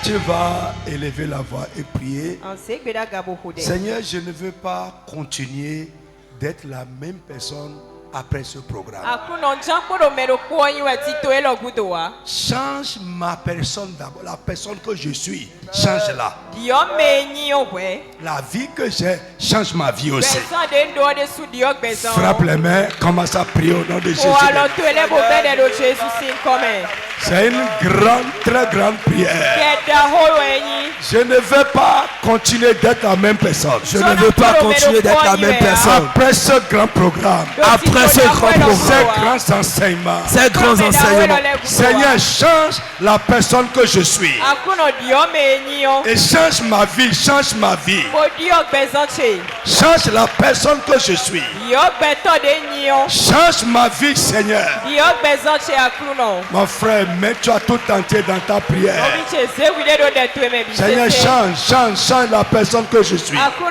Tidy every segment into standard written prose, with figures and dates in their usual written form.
Tu vas élever la voix et prier. Seigneur, je ne veux pas continuer d'être la même personne après ce programme. Change ma personne d'abord, la personne que je suis, change-la. La vie que j'ai, change ma vie aussi. Frappe les mains, commence à prier au nom de Jésus. C'est une grande, très grande prière. Je ne veux pas continuer d'être la même personne. Je ne veux pas continuer d'être la même personne. Après ce grand programme, après ce grand programme, ces grands enseignements, Seigneur, change la personne que je suis. Et change ma vie, change ma vie. Change la personne que je suis. Change ma vie, Seigneur. Mon frère, mets-toi tout entier dans ta prière. Seigneur, change la personne que je suis. Avant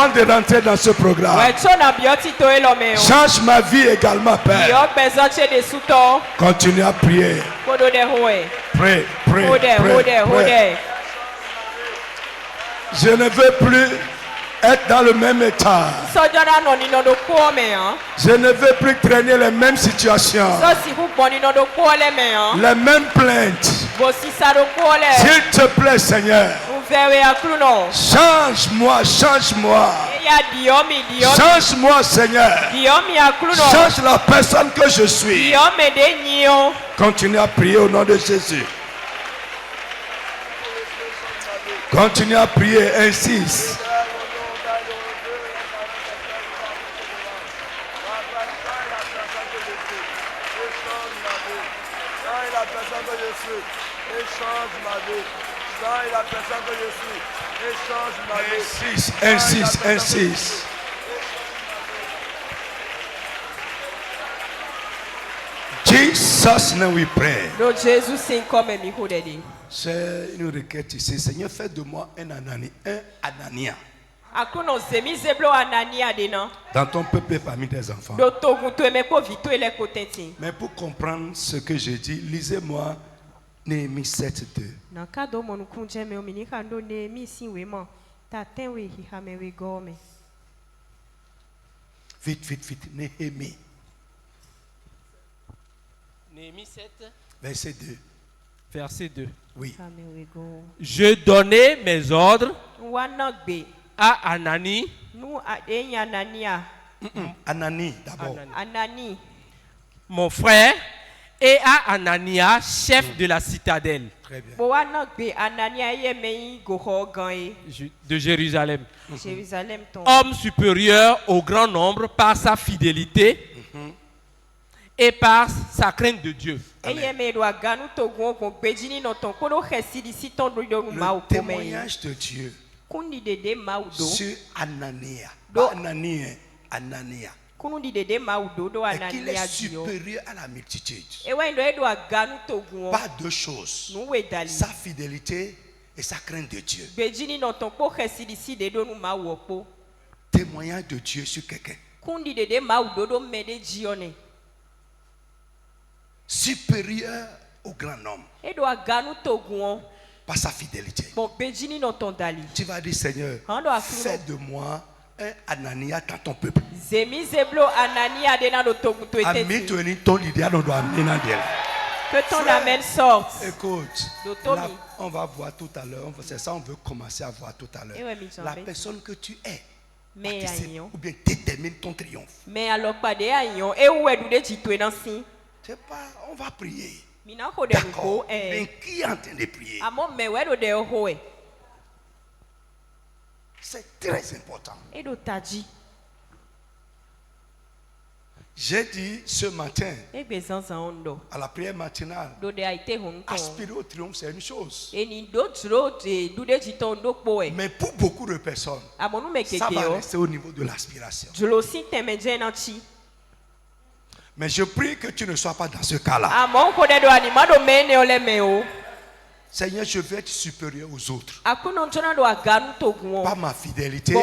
de rentrer dans ce programme, change ma vie également, Père. Continue à prier. Prie. Je ne veux plus être dans le même état. Je ne veux plus traîner les mêmes situations, les mêmes plaintes. S'il te plaît, Seigneur, change-moi. Change-moi, Seigneur. Change la personne que je suis. Continue à prier au nom de Jésus. Continue à prier, insiste. Insiste. Jesus name we pray. C'est une requête ici. Seigneur, fais de moi un Anania. Dans ton peuple et parmi tes enfants. Mais pour comprendre ce que j'ai dit, lisez-moi Néhémie 7:2. Vite. Néhémie. Néhémie 7. Verset 2. Verset 2. Oui. Je donnai mes ordres à Anani. Anani d'abord. Anani. Mon frère, et à Anania, chef de la citadelle. Très bien. De Jérusalem. Homme supérieur au grand nombre par sa fidélité et par sa crainte de Dieu. Le témoignage de Dieu sur Anania. Anania. Et qu'il est supérieur à la multitude. Pas deux choses. Sa fidélité et sa crainte de Dieu. Témoignage de Dieu sur quelqu'un. Supérieur au grand homme. Par sa fidélité. Tu vas dire, Seigneur, fais de moi un Anania dans ton peuple. Que ton amen sorte. Écoute, là, on va voir tout à l'heure. C'est ça, on veut commencer à voir tout à l'heure. La personne que tu es. Ou bien détermine ton triomphe. Mais alors, pas de c'est pas, on va prier. D'accord. Mais qui est en train de prier? C'est très important. J'ai dit ce matin, à la prière matinale, aspirer au triomphe, c'est une chose. Mais pour beaucoup de personnes, ça va rester au niveau de l'aspiration. Mais je prie que tu ne sois pas dans ce cas-là. Seigneur, je veux être supérieur aux autres. Par ma fidélité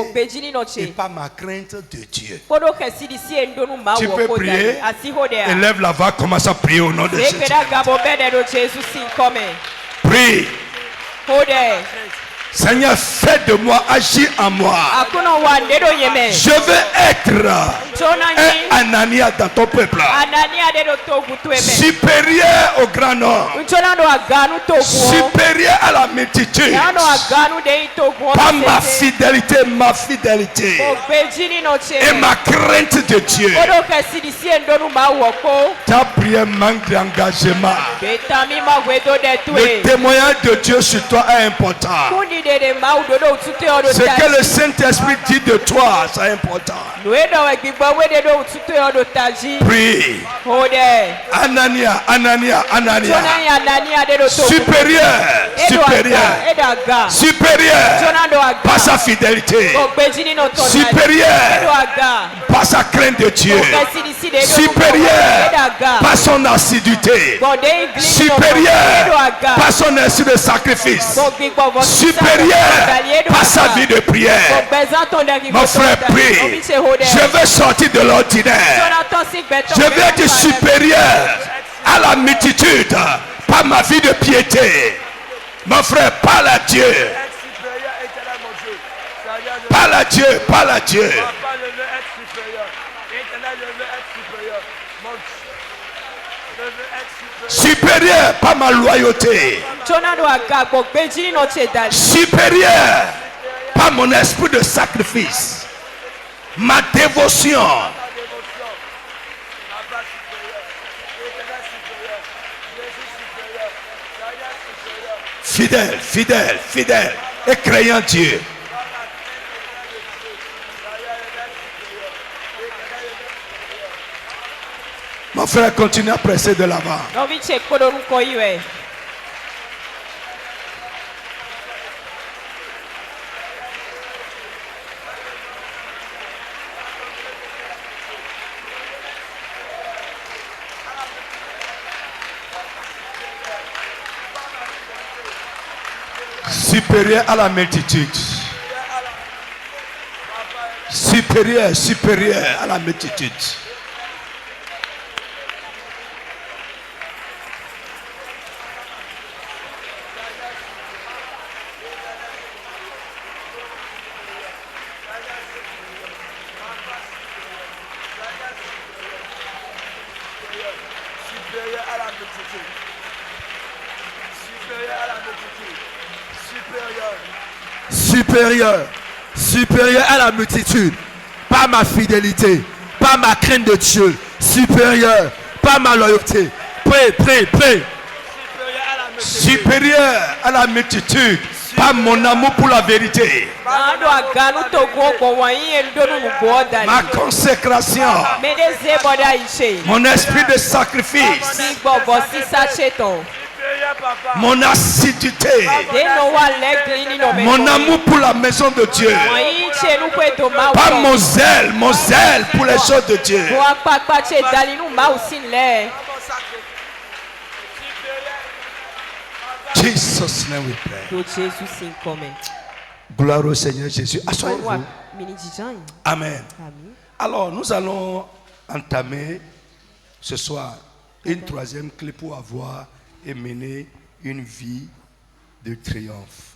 et par ma crainte de Dieu. Tu peux prier. Élève la voix, commence à prier au nom de Jésus. Prie. Prie. Seigneur, fais de moi, agis en moi. Je veux être un Anania dans ton peuple. Supérieur au grand nombre. Supérieur à la multitude. Par ma fidélité et ma crainte de Dieu. Ta prière manque d'engagement. Le témoignage de Dieu sur toi est important. Ce que le Saint-Esprit dit de toi, c'est important. Prie. Anania. Supérieur par sa fidélité. Supérieur par sa crainte de Dieu. Supérieur par son assiduité. Supérieur par son esprit de sacrifice. Supérieur par sa vie de prière. Mon frère, prie. Je veux sortir de l'ordinaire. Je veux être supérieur à la multitude par ma vie de piété. Mon frère, parle à Dieu. Parle à Dieu, parle à Dieu. Supérieur par ma loyauté. Supérieur par mon esprit de sacrifice. Ma dévotion. Fidèle et croyant Dieu. Mon frère, continue à presser de l'avant. Supérieur à la multitude. Supérieur à la multitude. Supérieur à la multitude, par ma fidélité, par ma crainte de Dieu, supérieur, par ma loyauté. Prie. Supérieur à la multitude, par mon amour pour la vérité. Ma consécration. Mon esprit de sacrifice. Mon assiduité. Mon amour pour la maison de Dieu. Pas mon zèle pour les choses de Dieu. Jesus name we pray. Gloire au Seigneur Jésus. Asseyez-vous. Amen. Alors nous allons entamer ce soir une troisième clé pour avoir et mener une vie de triomphe.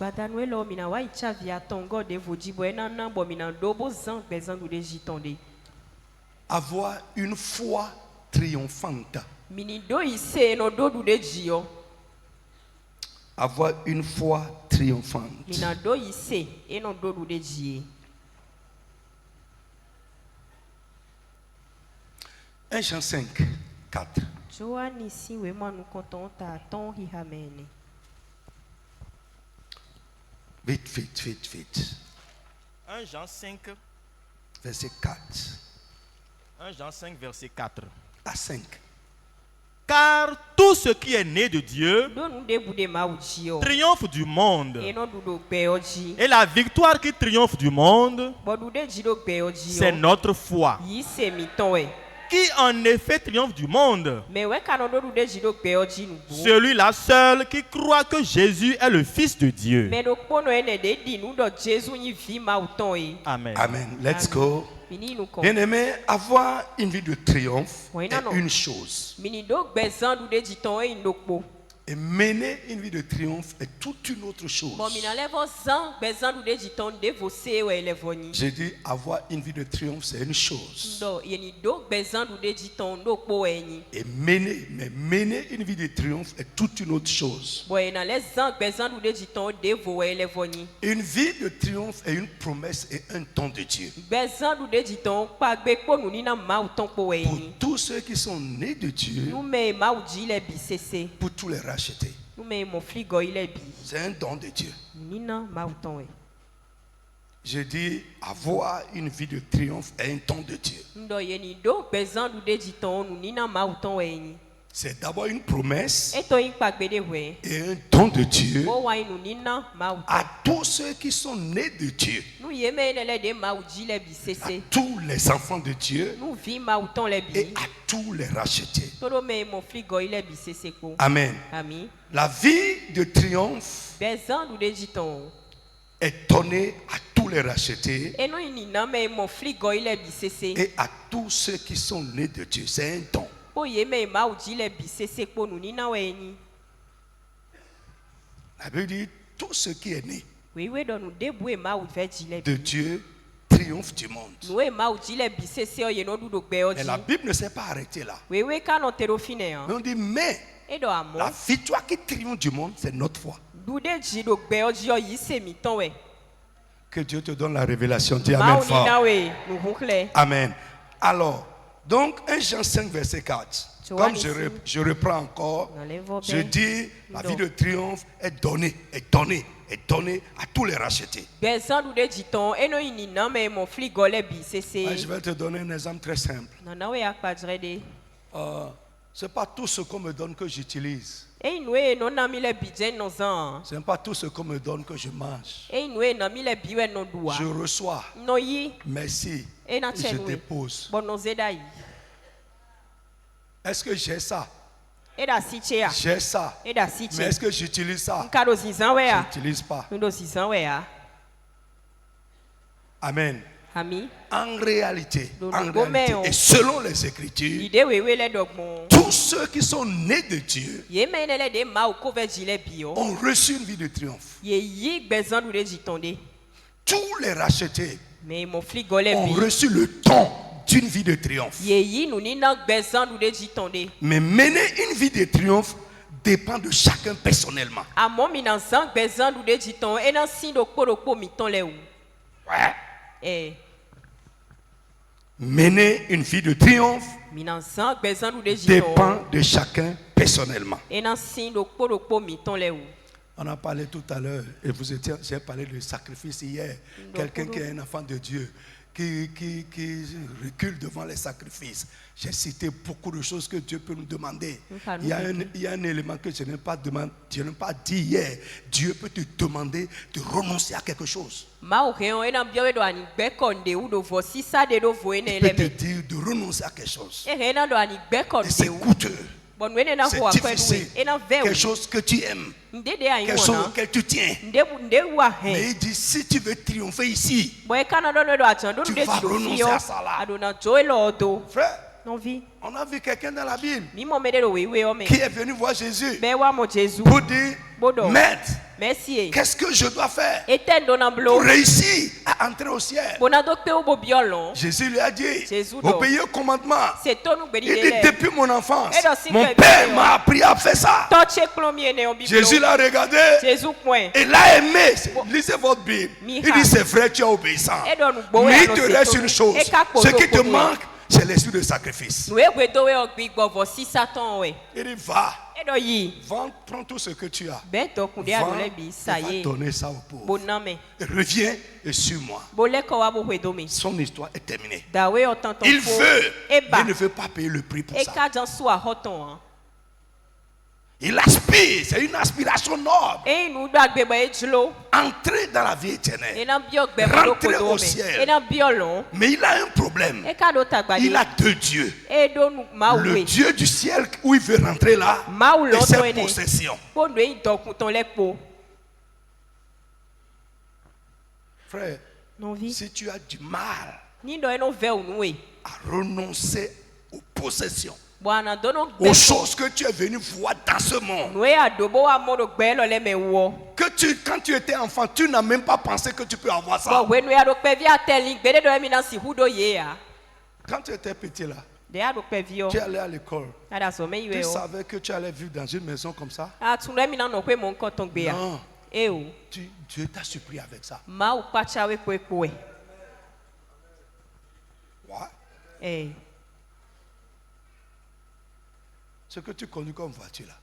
Avoir une foi triomphante. Avoir une foi triomphante. 1 Jean 5, 4. Vite. 1 Jean 5, verset 4. 1 Jean 5, verset 4. À 5. Car tout ce qui est né de Dieu triomphe du monde. Et la victoire qui triomphe du monde, c'est notre foi. Qui en effet triomphe du monde? Celui-là seul qui croit que Jésus est le Fils de Dieu. Amen. Amen. Let's go. Bien-aimé, avoir une vie de triomphe est une chose. Et mener une vie de triomphe est toute une autre chose. J'ai dit avoir une vie de triomphe, c'est une chose. Et mener une vie de triomphe est toute une autre chose. Une vie de triomphe est une promesse et un don de Dieu. Pour tous ceux qui sont nés de Dieu, pour tous les racheter. C'est un don de Dieu. Je dis avoir une vie de triomphe est un don de Dieu. C'est d'abord une promesse et un don de Dieu à tous ceux qui sont nés de Dieu, à tous les enfants de Dieu et à tous les rachetés. Amen. La vie de triomphe est donnée à tous les rachetés et à tous ceux qui sont nés de Dieu. C'est un don. La Bible dit tout ce qui est né de Dieu triomphe du monde. Et la Bible ne s'est pas arrêtée là. Mais on dit mais la victoire qui triomphe du monde, c'est notre foi. Que Dieu te donne la révélation. Dis Amen fort. Amen. Alors, donc 1 Jean 5 verset 4. Comme je reprends encore, je dis la vie de triomphe est donnée à tous les rachetés. Je vais te donner un exemple très simple. Ce n'est pas tout ce qu'on me donne que j'utilise. Ce n'est pas tout ce qu'on me donne que je mange. Je reçois. Merci. Et je dépose. Est-ce que j'ai ça? J'ai ça. Mais est-ce que j'utilise ça? Je n'utilise pas. Amen. En réalité, et selon les Écritures, tous ceux qui sont nés de Dieu ont reçu une vie de triomphe. Tous les rachetés ont reçu le don d'une vie de triomphe. Mais mener une vie de triomphe dépend de chacun personnellement. Ouais. Mener une vie de triomphe dépend de chacun personnellement. On a parlé tout à l'heure, et j'ai parlé de sacrifice hier. Quelqu'un qui est un enfant de Dieu, qui recule devant les sacrifices. J'ai cité beaucoup de choses que Dieu peut nous demander. Il y a un élément que je n'ai pas dit hier. Dieu peut te demander de renoncer à quelque chose. Il peut te dire de renoncer à quelque chose. Et c'est coûteux. C'est difficile. Quelque chose que tu aimes. Quelque chose auquel tu tiens. Mais il dit, si tu veux triompher ici, tu vas renoncer à ça là. Frère, on a vu quelqu'un dans la Bible qui est venu voir Jésus pour dire, Maître, qu'est-ce que je dois faire pour réussir à entrer au ciel? Jésus lui a dit, obéis au commandement. Il dit, depuis mon enfance, mon père m'a appris à faire ça. Jésus l'a regardé et l'a aimé. Lisez votre Bible. Il dit, c'est vrai, tu es obéissant. Mais il te reste une chose. Ce qui te manque, c'est l'esprit de sacrifice. Il dit, va. Prends tout ce que tu as. Va donner ça aux pauvres. Reviens et suis-moi. Son histoire est terminée. Il veut, mais il ne veut pas payer le prix pour ça. Il aspire, c'est une aspiration noble. Entrer dans la vie éternelle. Rentrer au ciel. Mais il a un problème. Il a deux dieux. Le Dieu du ciel où il veut rentrer là et ses possessions. Frère, si tu as du mal à renoncer aux possessions, aux choses que tu es venu voir dans ce monde. Que quand tu étais enfant, tu n'as même pas pensé que tu peux avoir ça. Quand tu étais petit là, tu allais à l'école. Tu savais que tu allais vivre dans une maison comme ça? Non. Dieu t'a surpris avec ça. Ouais. Ce que tu conduis comme voiture là,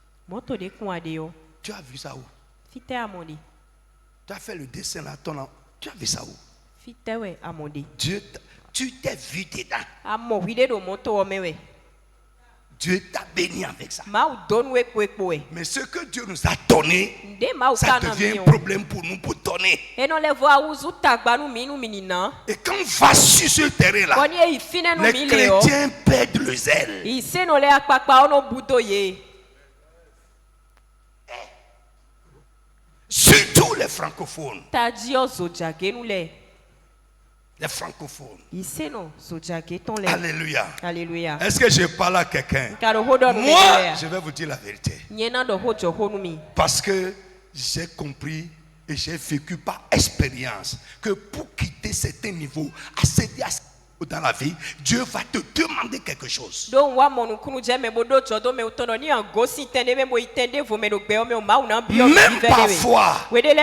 tu as vu ça où? Tu as fait le dessin là, tu as vu ça où? Dieu, tu t'es vu dedans. Dieu t'a béni avec ça. Mais ce que Dieu nous a donné, ça devient un problème pour nous pour donner. Et quand on va sur ce terrain-là, les chrétiens perdent le zèle. Surtout les francophones. Les francophones. Alléluia. Alléluia. Est-ce que je parle à quelqu'un? Moi, je vais vous dire la vérité. Parce que j'ai compris et j'ai vécu par expérience que pour quitter certains niveaux, accéder à dans la vie, Dieu va te demander quelque chose. Même parfois,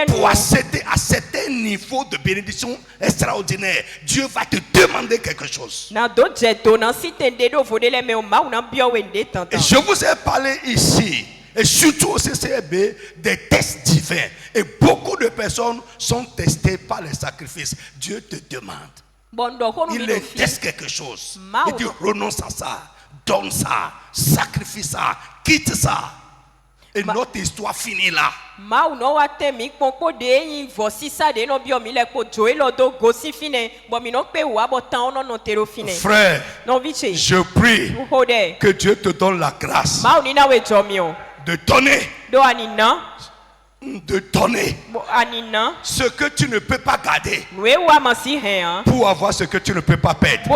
pour accéder à certains niveaux de bénédiction extraordinaire, Dieu va te demander quelque chose. Et je vous ai parlé ici, et surtout au CCB, des tests divins. Et beaucoup de personnes sont testées par les sacrifices. Dieu te demande. Il est teste quelque chose. Il dit renonce à ça, donne ça, sacrifie ça, quitte ça. Et notre histoire finit là. Frère, je prie que Dieu te donne la grâce de donner. De donner ce que tu ne peux pas garder pour avoir ce que tu ne peux pas perdre.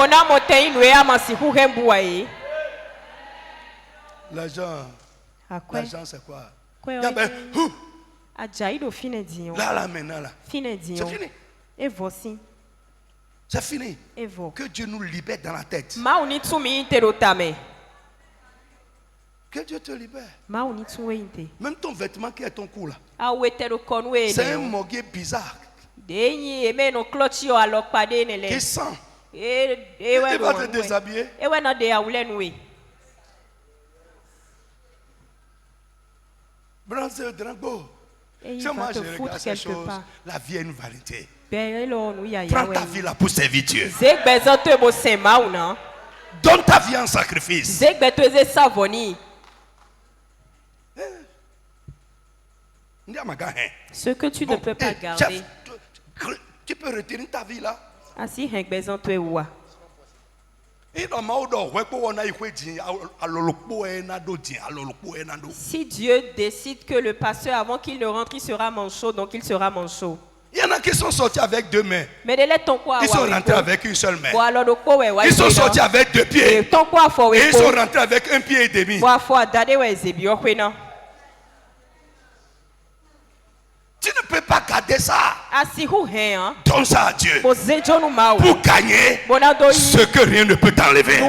L'argent c'est quoi? Là maintenant là. C'est fini. C'est fini. Que Dieu nous libère dans la tête. Que Dieu te libère. Même ton vêtement qui est ton cou là. C'est un morguet bizarre. Qui sent. Il va te déshabiller. Branze Drango. Si moi je regarde ces choses, la vie est une vanité. Prends ta vie là pour servir Dieu. Donne ta vie en sacrifice. Ce que tu ne peux pas garder. Tu peux retirer ta vie là. Si Dieu décide que le pasteur, avant qu'il ne rentre, il sera manchot, donc il sera manchot. Il y en a qui sont sortis avec deux mains. Ils sont rentrés avec une seule main. Ils sont sortis avec deux pieds. Et ils sont rentrés avec un pied et demi. Tu ne peux pas garder ça. Donne ça à Dieu pour gagner ce que rien ne peut t'enlever.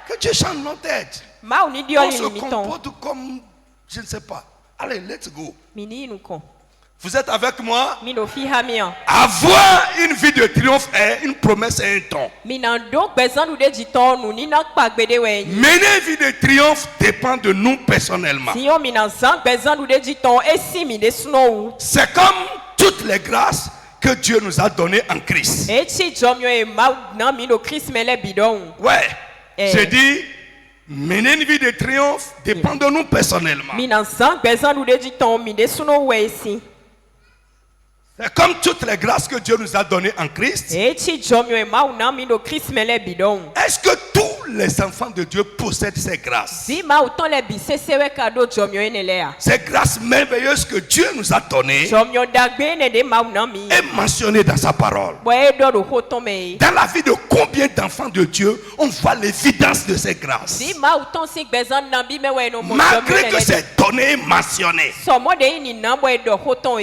Que Dieu change nos têtes. On se comporte comme, je ne sais pas. Allez, let's go. Vous êtes avec moi? Avoir une vie de triomphe est une promesse et un don. Mener une vie de triomphe dépend de nous personnellement. C'est comme toutes les grâces que Dieu nous a données en Christ. Ouais, j'ai dit, mener une vie de triomphe dépend de nous personnellement. C'est comme toutes les grâces que Dieu nous a données en Christ. Est-ce que tous les enfants de Dieu possèdent ces grâces? Ces grâces merveilleuses que Dieu nous a données est mentionné dans sa parole. Dans la vie de combien d'enfants de Dieu on voit l'évidence de ces grâces? Malgré que ces données mentionnées.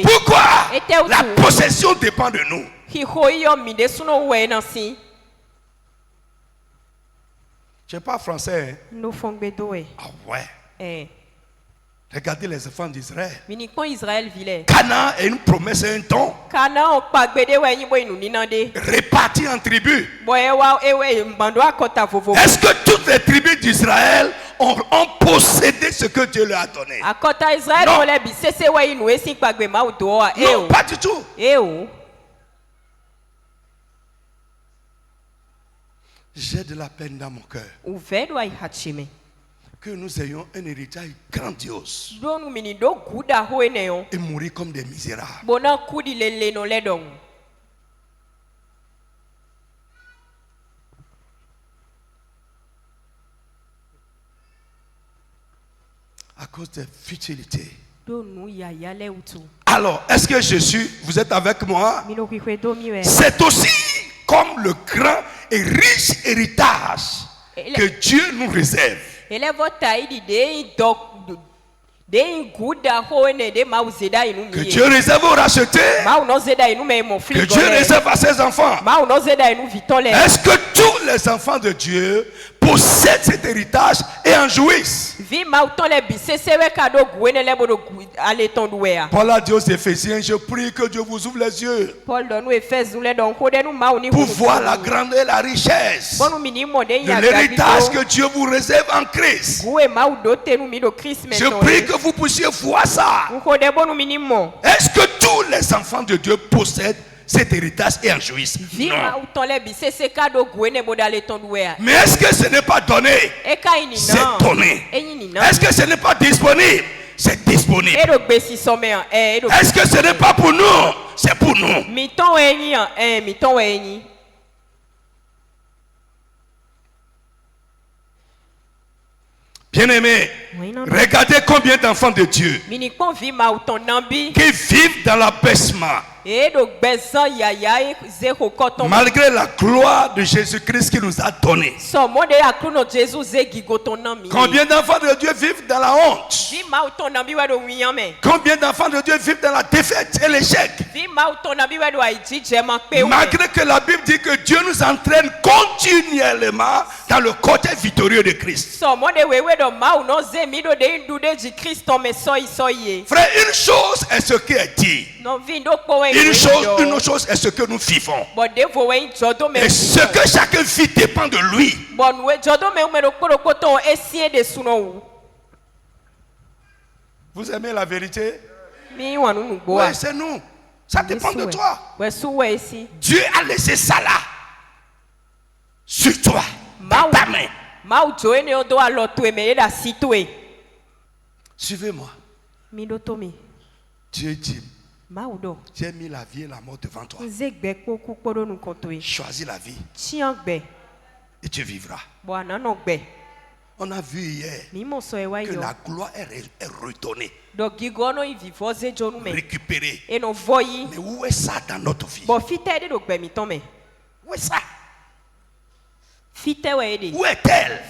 Pourquoi? La possession dépend de nous. Je ne sais pas français. Hein? Ah ouais. Regardez les enfants d'Israël. Canaan est une promesse et un don. Répartis en tribus. Est-ce que toutes les tribus d'Israël ont possédé ce que Dieu leur a donné? Non, pas du tout. J'ai de la peine dans mon cœur que nous ayons un héritage grandiose et mourir comme des misérables. À cause de futilité. Alors, est-ce que vous êtes avec moi? C'est aussi comme le grand et riche héritage que Dieu nous réserve. Que Dieu réserve aux rachetés. Que Dieu réserve à ses enfants. Est-ce que tous les enfants de Dieu possèdent cet héritage et en jouissent? Paul a dit aux Éphésiens, je prie que Dieu vous ouvre les yeux pour voir la grandeur et la richesse de l'héritage que Dieu vous réserve en Christ. Je prie que vous puissiez voir ça. Est-ce que tous les enfants de Dieu possèdent cet héritage et en jouissent? Non. Mais est-ce que ce n'est pas donné? C'est donné. Est-ce que ce n'est pas disponible? C'est disponible. Est-ce que ce n'est pas pour nous? C'est pour nous. Bien-aimés, regardez combien d'enfants de Dieu qui vivent dans l'abaissement. Malgré la gloire de Jésus-Christ qui nous a donné. Combien d'enfants de Dieu vivent dans la honte? Combien d'enfants de Dieu vivent dans la défaite et l'échec? Malgré que la Bible dit que Dieu nous entraîne continuellement dans le côté victorieux de Christ. Frère, une chose est ce qui est dit. Une autre chose est ce que nous vivons. Et ce que chacun vit dépend de lui. Vous aimez la vérité? Oui, c'est nous. Ça dépend de toi. Dieu a laissé ça là. Sur toi. Dans ta main. Suivez-moi. Dieu dit, j'ai mis la vie et la mort devant toi. Choisis la vie et tu vivras. On a vu hier que la gloire est retournée, récupérée. Mais où est ça dans notre vie? Où est ça? Où est-elle?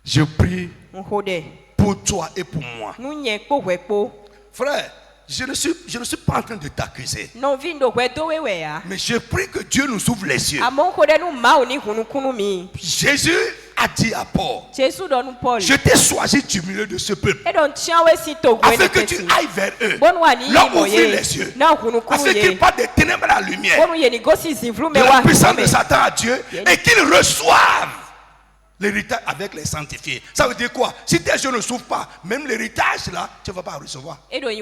Je prie pour toi et pour moi. Frère, je ne suis pas en train de t'accuser. Mais je prie que Dieu nous ouvre les yeux. Jésus a dit à Paul, je t'ai choisi du milieu de ce peuple afin que tu ailles vers eux, leur ouvrir les yeux, afin qu'ils partent des ténèbres à la lumière, de la puissance de Satan à Dieu, et qu'ils reçoivent L'héritage avec les sanctifiés. Ça veut dire quoi? Si tes yeux ne s'ouvrent pas, même l'héritage là, tu ne vas pas recevoir. Mais il y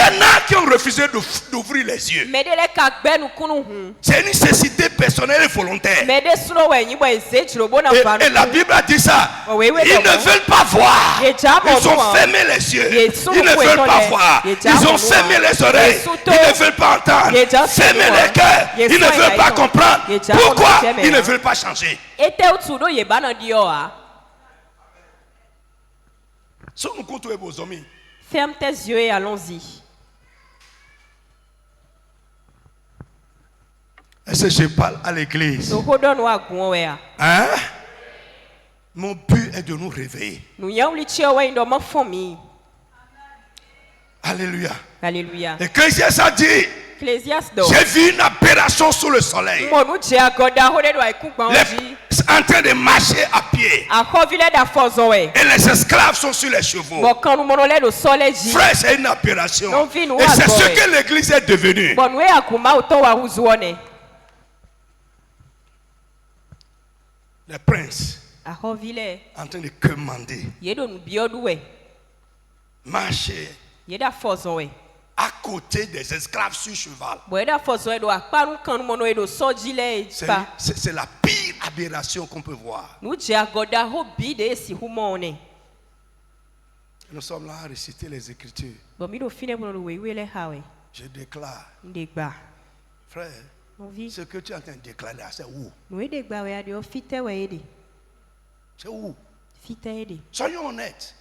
en a qui ont refusé d'ouvrir les yeux. C'est une nécessité personnelle et volontaire. Et la Bible a dit ça. Ils ne veulent pas voir. Ils ont fermé les yeux. Ils ne veulent pas voir. Ils ont fermé les oreilles. Ils ne veulent pas entendre. Fermé les cœurs. Ils ne veulent pas comprendre. Pourquoi ils ne veulent pas changer? Ferme tes yeux et allons-y. Est-ce que je parle à l'église? Hein? Mon but est de nous réveiller. Alléluia. Alléluia. Ecclésiaste a dit, j'ai vu une aberration sous le soleil. En train de marcher à pied. Et les esclaves sont sur les chevaux. Frère, c'est une aberration. Et c'est ce que l'église est devenue. Les princes en train de commander. Marcher à côté des esclaves sur cheval. C'est la pire aberration qu'on peut voir. Nous sommes là à réciter les Écritures. Je déclare, frère, ce que tu es en train de déclarer, c'est où? C'est où? Soyons honnêtes.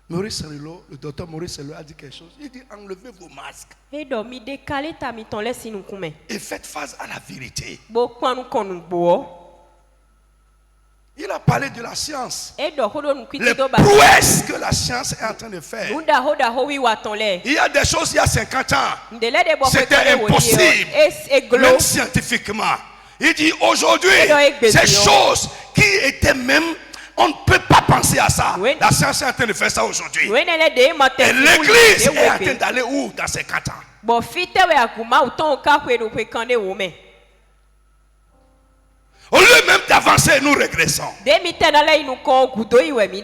Maurice Serrello, le docteur Maurice Serrello a dit quelque chose. Il dit enlevez vos masques et faites face à la vérité. Il a parlé de la science. Les prouesses que la science est en train de faire. Il y a des choses il y a 50 ans. C'était impossible. Même scientifiquement. Il dit aujourd'hui, ces choses qui étaient même, on ne peut pas penser à ça. La science est en train de faire ça aujourd'hui. Et l'église est en train d'aller où dans ces 4 ans? Au lieu même d'avancer, nous régressons.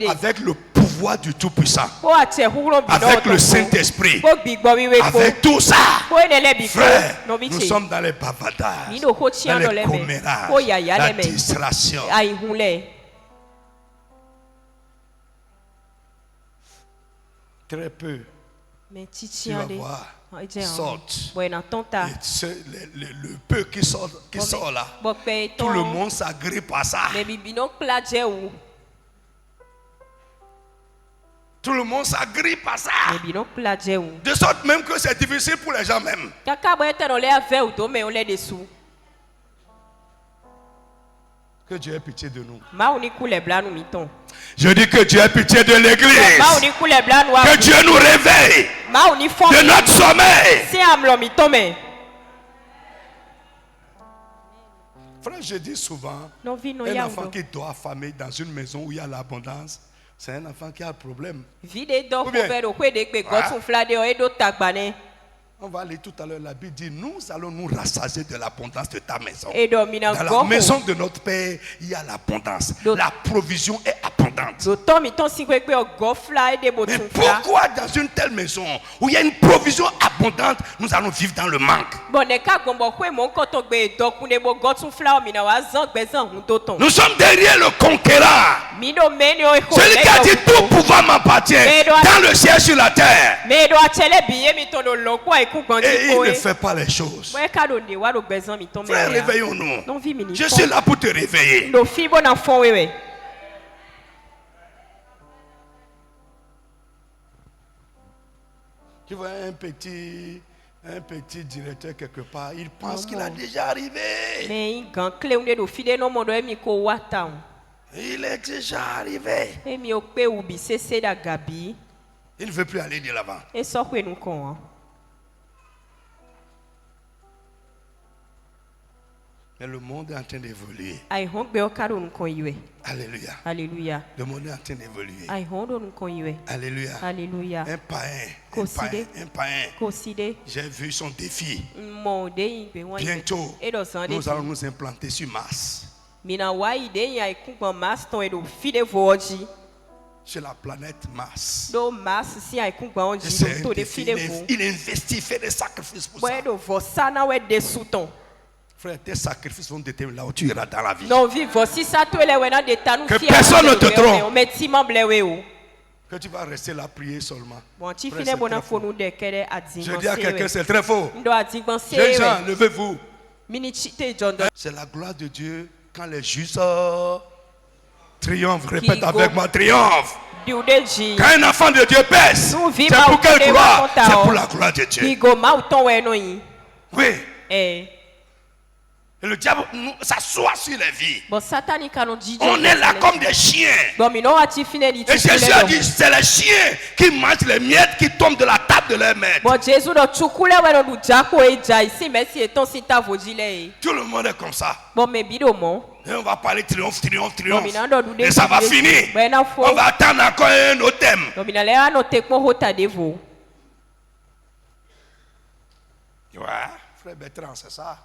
Avec le pouvoir du Tout-Puissant. Avec le Saint-Esprit. Avec tout ça. Frère, nous sommes dans les bavardages. Dans les commérages. La distraction. Très peu. Tu vas voir. Sortent. Le peu qui sort là, tout le monde s'agrippe à ça. Tout le monde s'agrippe à ça. De sorte même que c'est difficile pour les gens même. Que Dieu ait pitié de nous. Je dis que Dieu ait pitié de l'église. Que Dieu nous réveille de notre sommeil. Frère, je dis souvent, un enfant qui doit affamer dans une maison où il y a l'abondance, c'est un enfant qui a un problème. On va aller tout à l'heure, la Bible dit, nous allons nous rassasier de l'abondance de ta maison. Dans la maison de notre Père, il y a l'abondance. La provision est abondante. Mais pourquoi dans une telle maison où il y a une provision abondante, nous allons vivre dans le manque? Nous sommes derrière le conquérant. Celui qui a dit tout pouvoir m'appartient dans le ciel sur la terre. Et il ne fait pas les choses. Frère, réveillons-nous. Je suis là pour te réveiller. Tu vois un petit directeur quelque part, il pense qu'il a déjà arrivé. Il est déjà arrivé. Il ne veut plus aller de l'avant. Mais le monde est en train d'évoluer. Alléluia. Alléluia. Le monde est en train d'évoluer. Alléluia. Alléluia. Un païen. J'ai vu son défi. Bientôt, nous allons nous implanter sur Mars. Sur la planète Mars. C'est un défi. Il investit, il fait des sacrifices pour ça. Frère, tes sacrifices vont déterminer là où tu iras dans la vie. Que personne ne te trompe. Que tu vas rester là prier seulement. Frère, je dis à quelqu'un, c'est très faux. Jeunes gens, levez-vous. C'est la gloire de Dieu quand les justes triomphent. Répète avec moi, triomphe. Quand un enfant de Dieu pèse, c'est pour quelle gloire? C'est pour la gloire de Dieu. Oui. Et le diable s'assoit sur les vies. On est là comme des chiens. Et Jésus a dit, c'est les chiens qui mangent les miettes qui tombent de la table de leur maître. Tout le monde est comme ça. Et on va parler triomphe. Et ça va finir. On va attendre encore un autre thème. Ouais, frère Bertrand, c'est ça.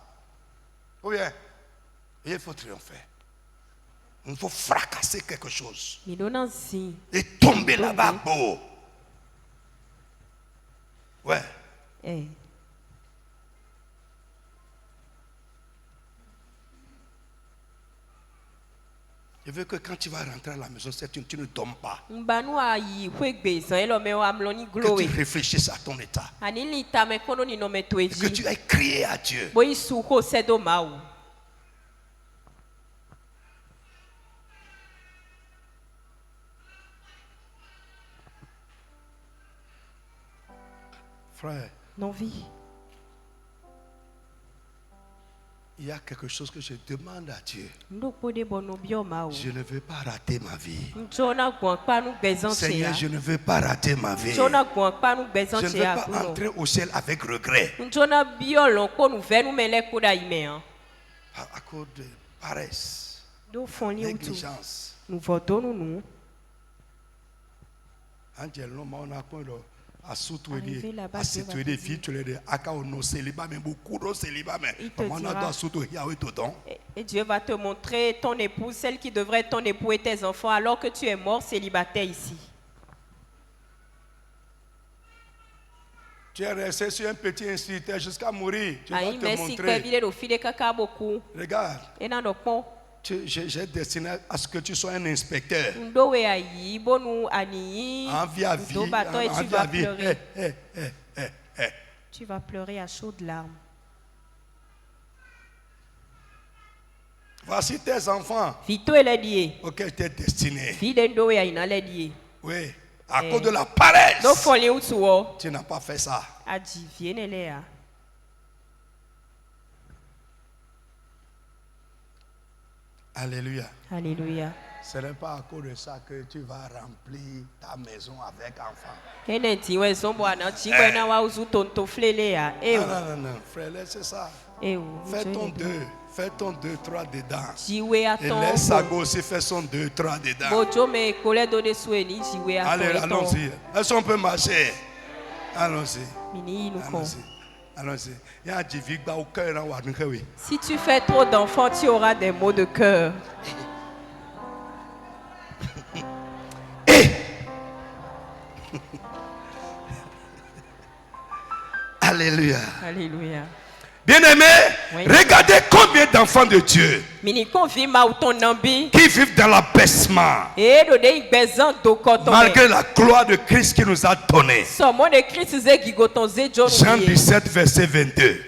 Ou bien, il faut triompher. Il faut fracasser quelque chose. Et tomber là-bas beau. Ouais. Je veux que quand tu vas rentrer à la maison, tu ne dormes pas. Que tu réfléchisses à ton état. Que tu ailles crier à Dieu. Frère. Il y a quelque chose que je demande à Dieu. Je ne veux pas rater ma vie. Seigneur, je ne veux pas rater ma vie. Je ne veux pas entrer au ciel avec regret. À cause de paresse, négligence. À soutenir à situer filles tu les aka ono célibat mais beaucoup de célibat mais on a doit soutenir avec dedans. Et Dieu va te montrer ton épouse, celle qui devrait être ton époux et tes enfants alors que tu es mort célibataire ici. Tu es resté sur un petit instituteur jusqu'à mourir. Tu vas te montrer. Regarde. J'ai destiné à ce que tu sois un inspecteur. En vie à vie. Tu vas pleurer à chaudes larmes. Voici tes enfants. Auquel tu es destiné. Oui. À cause de la paresse. Tu n'as pas fait ça. Alléluia. Alléluia. Ce n'est pas à cause de ça que tu vas remplir ta maison avec enfants. Non, frère, c'est ça. Fais ton 2. Fais ton 2, 3 dedans. Et laisse Sago aussi faire son 2, 3 dedans. Allez, allons-y. Est-ce qu'on peut marcher? Allons-y. Allons-y. Si tu fais trop d'enfants, tu auras des maux de cœur. Alléluia. Alléluia. Bien-aimés, regardez combien d'enfants de Dieu qui vivent dans l'abaissement malgré la gloire de Christ qui nous a donné. Jean 17, verset 22.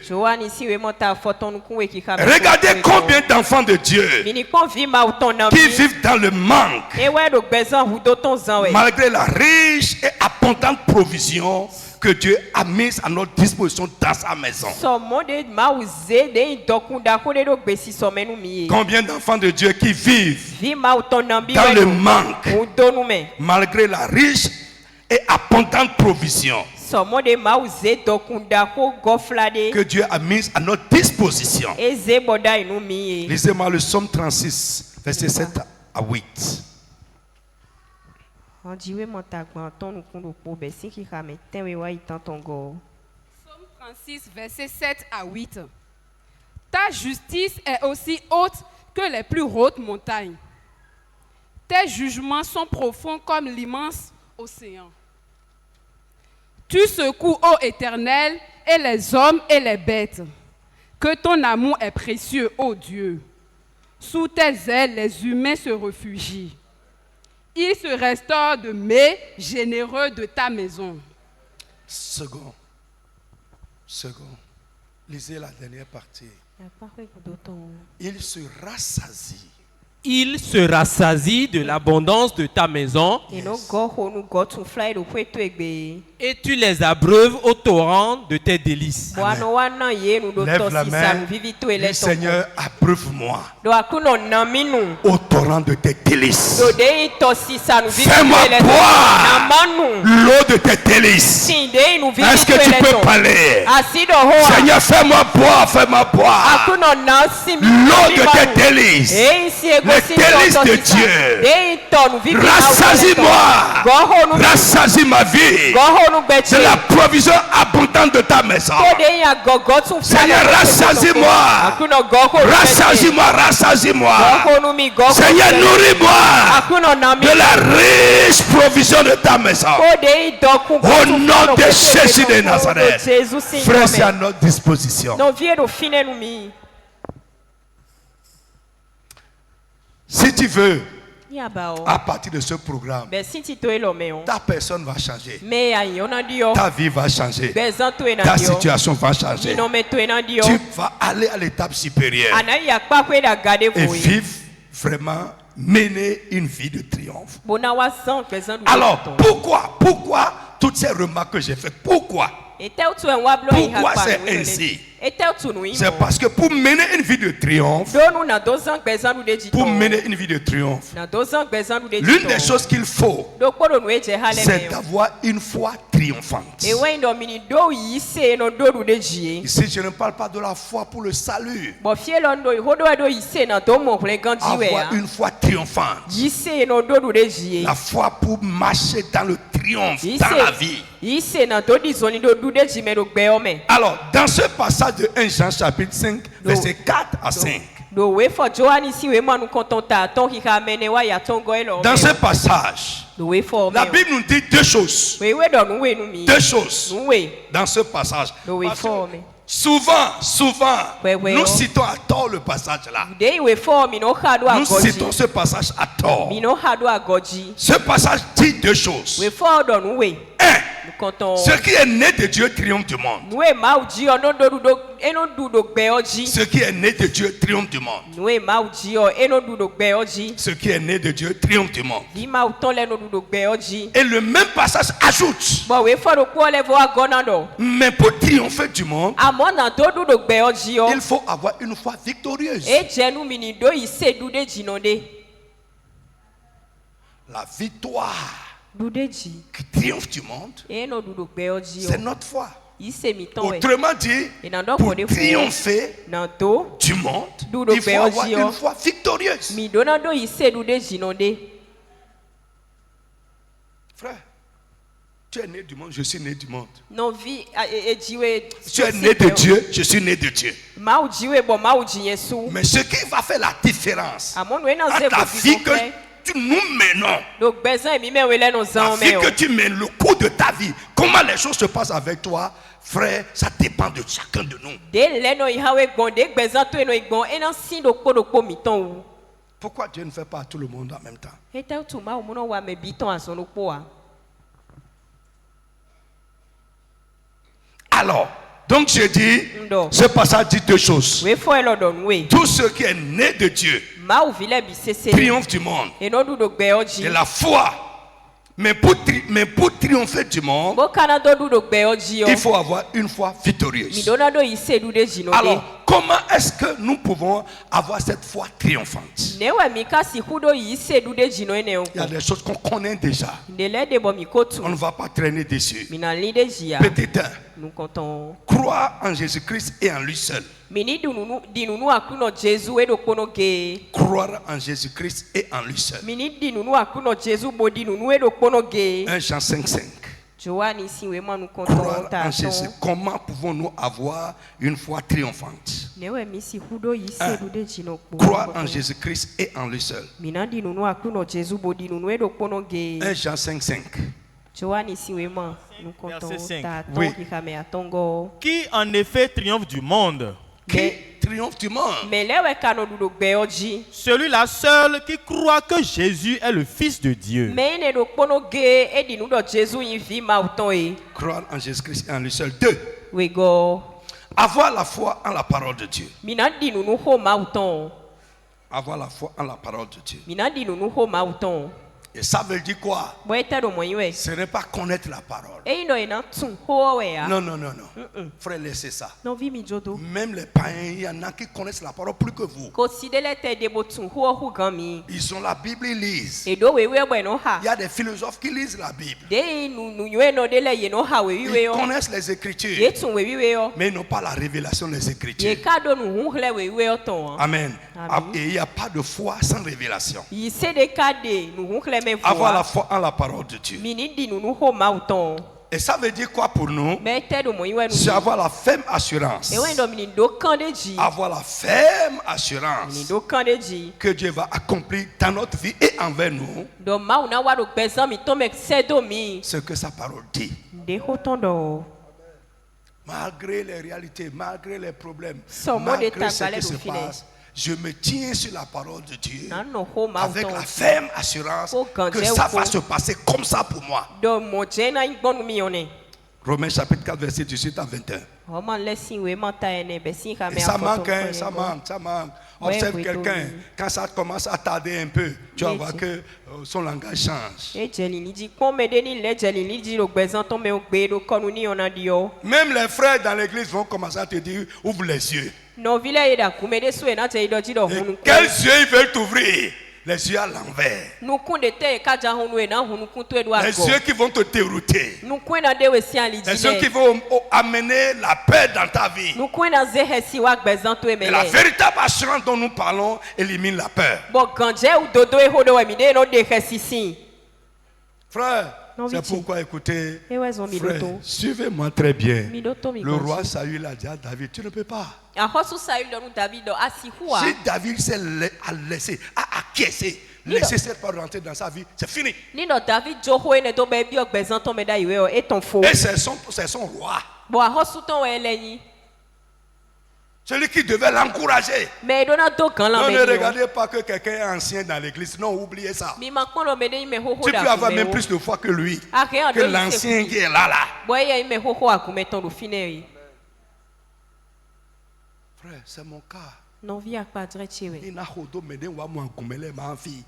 Regardez combien d'enfants de Dieu qui vivent dans le manque malgré la riche et abondante provision que Dieu a mise à notre disposition dans sa maison. Combien d'enfants de Dieu qui vivent dans le manque malgré la riche et abondante provision que Dieu a mise à notre disposition. Lisez-moi le psaume 36, versets 7 à 8. Psaume 36, versets 7 à 8. Ta justice est aussi haute que les plus hautes montagnes. Tes jugements sont profonds comme l'immense océan. Tu secoues, ô Éternel, et les hommes et les bêtes. Que ton amour est précieux, ô Dieu. Sous tes ailes, les humains se réfugient. Ils se restaurent de mets généreux de ta maison. Second. Lisez la dernière partie. Il se rassasie. Il se rassasie de l'abondance de ta maison. Et tu les abreuves au torrent de tes délices. Lève la main. Le Seigneur, abreuve-moi au torrent de tes délices. Fais-moi boire l'eau de tes délices. Est-ce que tu peux parler? Seigneur, fais-moi boire l'eau de tes délices. Les délices de Dieu. Rassasie-moi. Rassasie ma vie. C'est la provision abondante de ta maison. Seigneur, rassasie-moi. Rassasie-moi. Seigneur, nourris-moi de la riche provision de ta maison. Au nom de Jésus de Nazareth. Frère, c'est à notre disposition. Si tu veux, à partir de ce programme, ta personne va changer. Ta vie va changer. Ta situation va changer. Tu vas aller à l'étape supérieure et vivre vraiment, mener une vie de triomphe. Alors, pourquoi toutes ces remarques que j'ai faites? Pourquoi c'est ainsi? C'est parce que pour mener une vie de triomphe, l'une des choses qu'il faut, c'est d'avoir une foi triomphante. Ici, je ne parle pas de la foi pour le salut. Avoir une foi triomphante. La foi pour marcher dans le triomphe, dans la vie. Alors, dans ce passage de 1 Jean chapitre 5, verset 4 à 5. Dans ce passage, la Bible nous dit deux choses. Deux choses dans ce passage. Souvent, nous citons à tort le passage là. Nous citons ce passage à tort. Ce passage dit deux choses. Ce qui est né de Dieu triomphe du monde. Ce qui est né de Dieu triomphe du monde. Ce qui est né de Dieu triomphe du monde. Et le même passage ajoute, mais pour triompher du monde, il faut avoir une foi victorieuse. La victoire qui triomphe du monde, c'est notre foi. Autrement dit, pour triompher du monde, il faut avoir une foi victorieuse. Frère, tu es né du monde, je suis né du monde. Tu es né de Dieu, je suis né de Dieu. Mais ce qui va faire la différence entre la vie que nous menons, la vie que tu mènes, le cours de ta vie, comment les choses se passent avec toi, frère, ça dépend de chacun de nous. Pourquoi Dieu ne fait pas à tout le monde en même temps? Alors, donc j'ai dit, ce passage dit deux choses. Tout ce qui est né de Dieu triomphe du monde. Et la foi. Mais pour triompher du monde, il faut avoir une foi victorieuse. Alors, comment est-ce que nous pouvons avoir cette foi triomphante? Il y a des choses qu'on connaît déjà. On ne va pas traîner dessus. Petit 1. Croire en Jésus-Christ et en lui seul. Croire en Jésus-Christ et en lui seul. 1 Jean 5:5. Croire en Jésus. Comment pouvons-nous avoir une foi triomphante? Croire en Jésus-Christ et en lui seul. 1 Jean 5:5. Verset 5. Oui. Qui en effet triomphe du monde? Qui triomphe du monde? Celui-là seul qui croit que Jésus est le Fils de Dieu. Croire en Jésus-Christ et en lui seul. 2. Avoir la foi en la parole de Dieu. Avoir la foi en la parole de Dieu. Et ça veut dire quoi? Ce n'est pas connaître la parole. Non, non, non, non. Frère, laissez ça. Même les païens, il y en a qui connaissent la parole plus que vous. Ils ont la Bible, ils lisent. Il y a des philosophes qui lisent la Bible. Ils connaissent les Écritures, mais ils n'ont pas la révélation des Écritures. Amen. Et il n'y a pas de foi sans révélation. Avoir la foi en la parole de Dieu. Et ça veut dire quoi pour nous? C'est avoir la ferme assurance. Avoir la ferme assurance que Dieu va accomplir dans notre vie et envers nous ce que sa parole dit. Malgré les réalités, malgré les problèmes, malgré ce qui se passe, je me tiens sur la parole de Dieu avec la ferme assurance que ça va se passer comme ça pour moi. Romains chapitre 4 verset 18 à 21. Et ça manque, hein, ça manque. Observe quelqu'un, quand ça commence à tarder un peu, tu vas voir que son langage change. Même les frères dans l'église vont commencer à te dire, ouvre les yeux. Quels yeux ils veulent t'ouvrir? Les yeux à l'envers. Les yeux qui vont te dérouter. Les yeux qui vont amener la paix dans ta vie. Et la véritable assurance dont nous parlons élimine la peur. Frère, c'est pourquoi écoutez, frère, suivez-moi très bien. Le roi Saül a dit à David, tu ne peux pas. Si David s'est laissé, a acquiescé, laissé cette parole rentrer dans sa vie, c'est fini. Et c'est son roi. Celui qui devait l'encourager. Ne regardez pas que quelqu'un est ancien dans l'église. Non, oubliez ça. Tu peux avoir même plus de foi que lui. Que l'ancien qui est là. Frère, c'est mon cas.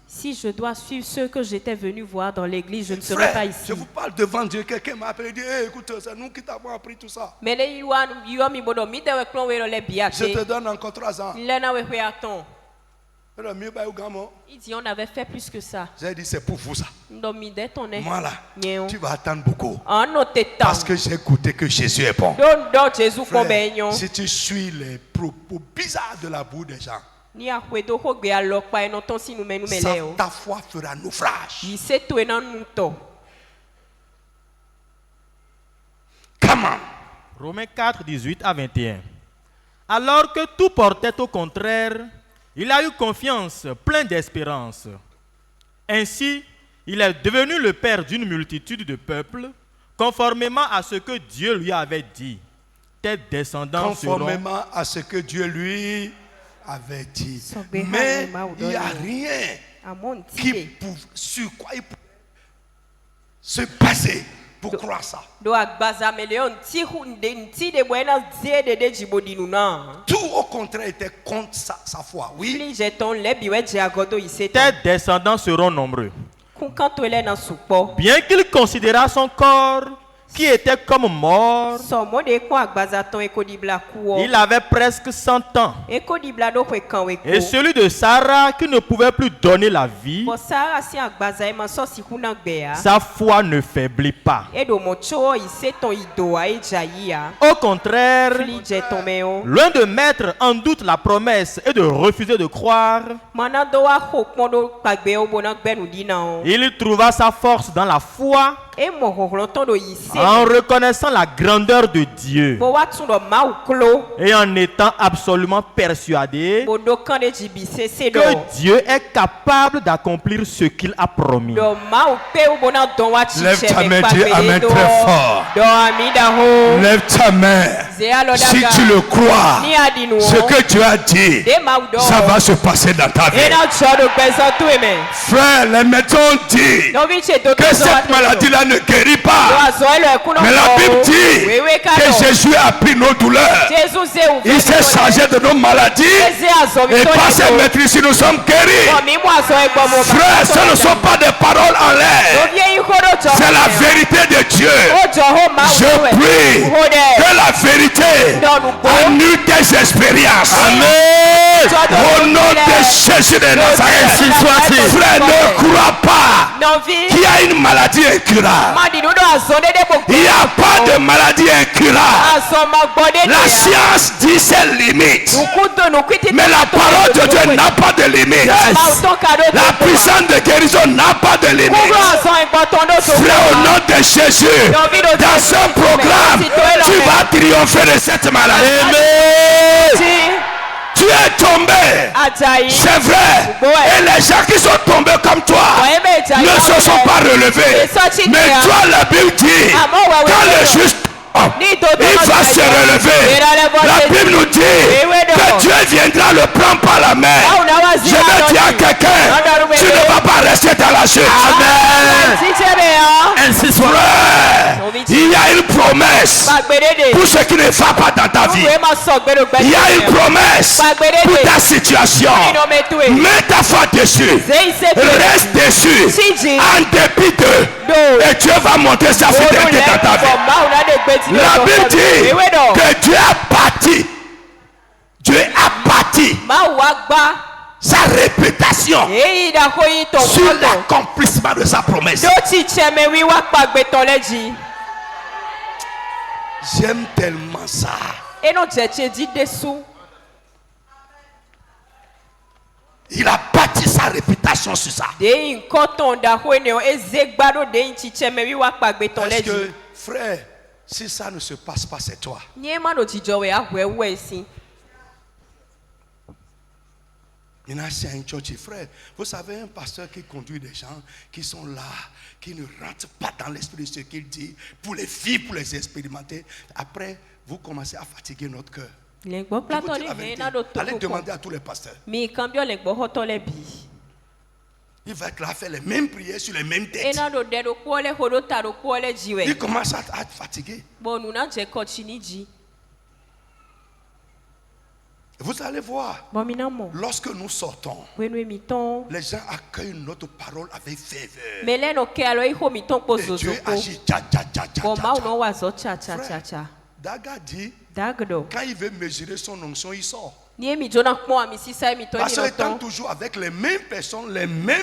Si je dois suivre ceux que j'étais venu voir dans l'église, je ne serai pas ici. Je vous parle devant Dieu. Quelqu'un m'a appelé et dit, hey, écoute, c'est nous qui t'avons appris tout ça. Je te donne encore 3 ans. Il dit, on avait fait plus que ça. J'ai dit, c'est pour vous ça. Moi là, tu vas attendre beaucoup. Parce que j'ai écouté que Jésus est bon. Frère, si tu suis les propos bizarres de la bouche des gens, ta foi fera naufrage. Comment? Romains 4, 18 à 21. Alors que tout portait au contraire, il a eu confiance, plein d'espérance. Ainsi, il est devenu le père d'une multitude de peuples, conformément à ce que Dieu lui avait dit. Tes descendants conformément à ce que Dieu lui avait dit. Mais il n'y a rien sur quoi il peut se passer pour croire ça. Tout au contraire était contre sa foi. Oui. Tes descendants seront nombreux. Bien qu'il considéra son corps, qui était comme mort. Il avait presque 100 ans. Et celui de Sarah qui ne pouvait plus donner la vie, sa foi ne faiblit pas. Au contraire, loin de mettre en doute la promesse et de refuser de croire, il trouva sa force dans la foi en reconnaissant la grandeur de Dieu et en étant absolument persuadé que Dieu est capable d'accomplir ce qu'il a promis. Lève ta main, dis Amen très fort. Lève ta main. Si tu le crois, ce que Dieu a dit, ça va se passer dans ta vie. Frère, les médecins disent que cette maladie-là ne guérit pas. Mais la Bible dit que Jésus a pris nos douleurs. Il s'est chargé de nos maladies. Et par ses maîtrises, nous sommes guéris. Frère, ce ne sont pas des paroles en l'air. C'est la vérité de Dieu. Je prie que la vérité annule tes expériences. Amen. Au nom de Jésus de Nazareth. Frère, ne crois pas qu'il y a une maladie incurable. Il n'y a pas de maladie incurable. La science dit ses limites. Mais la parole de Dieu n'a pas de limite. La puissance de guérison n'a pas de limite. Frère, au nom de Jésus, dans ce programme, tu vas triompher de cette maladie. Tu es tombé, c'est vrai, et les gens qui sont tombés comme toi ne se sont pas relevés. Mais toi, la Bible dit, quand le juste il va se relever. La Bible nous dit que Dieu viendra le prendre par la main. Je vais dire à quelqu'un, tu ne vas pas rester dans la chute. Amen. Ainsi soit. Il y a une promesse pour ce qui ne va pas dans ta vie. Il y a une promesse pour ta situation. Mets ta foi dessus. Reste dessus. En dépit d'eux. Et Dieu va montrer sa fidélité dans ta vie. La Bible dit que Dieu a bâti. Dieu a bâti sa réputation sur l'accomplissement de sa promesse. J'aime tellement ça. Il a bâti sa réputation sur ça. Est-ce que, frère, si ça ne se passe pas, c'est toi. Il y en a c'est un church, frère. Vous savez, un pasteur qui conduit des gens qui sont là, qui ne rentrent pas dans l'esprit de ce qu'il dit, pour les vivre, pour les expérimenter. Après, vous commencez à fatiguer notre cœur. Allez demander à tous les pasteurs. Il va être là à faire les mêmes prières sur les mêmes têtes. Il commence à être fatigué. Vous allez voir, lorsque nous sortons, les gens accueillent notre parole avec ferveur. Et Dieu agit. Frère, Daga dit, quand il veut mesurer son onction, il sort. Parce qu'il est toujours avec les mêmes personnes, Mais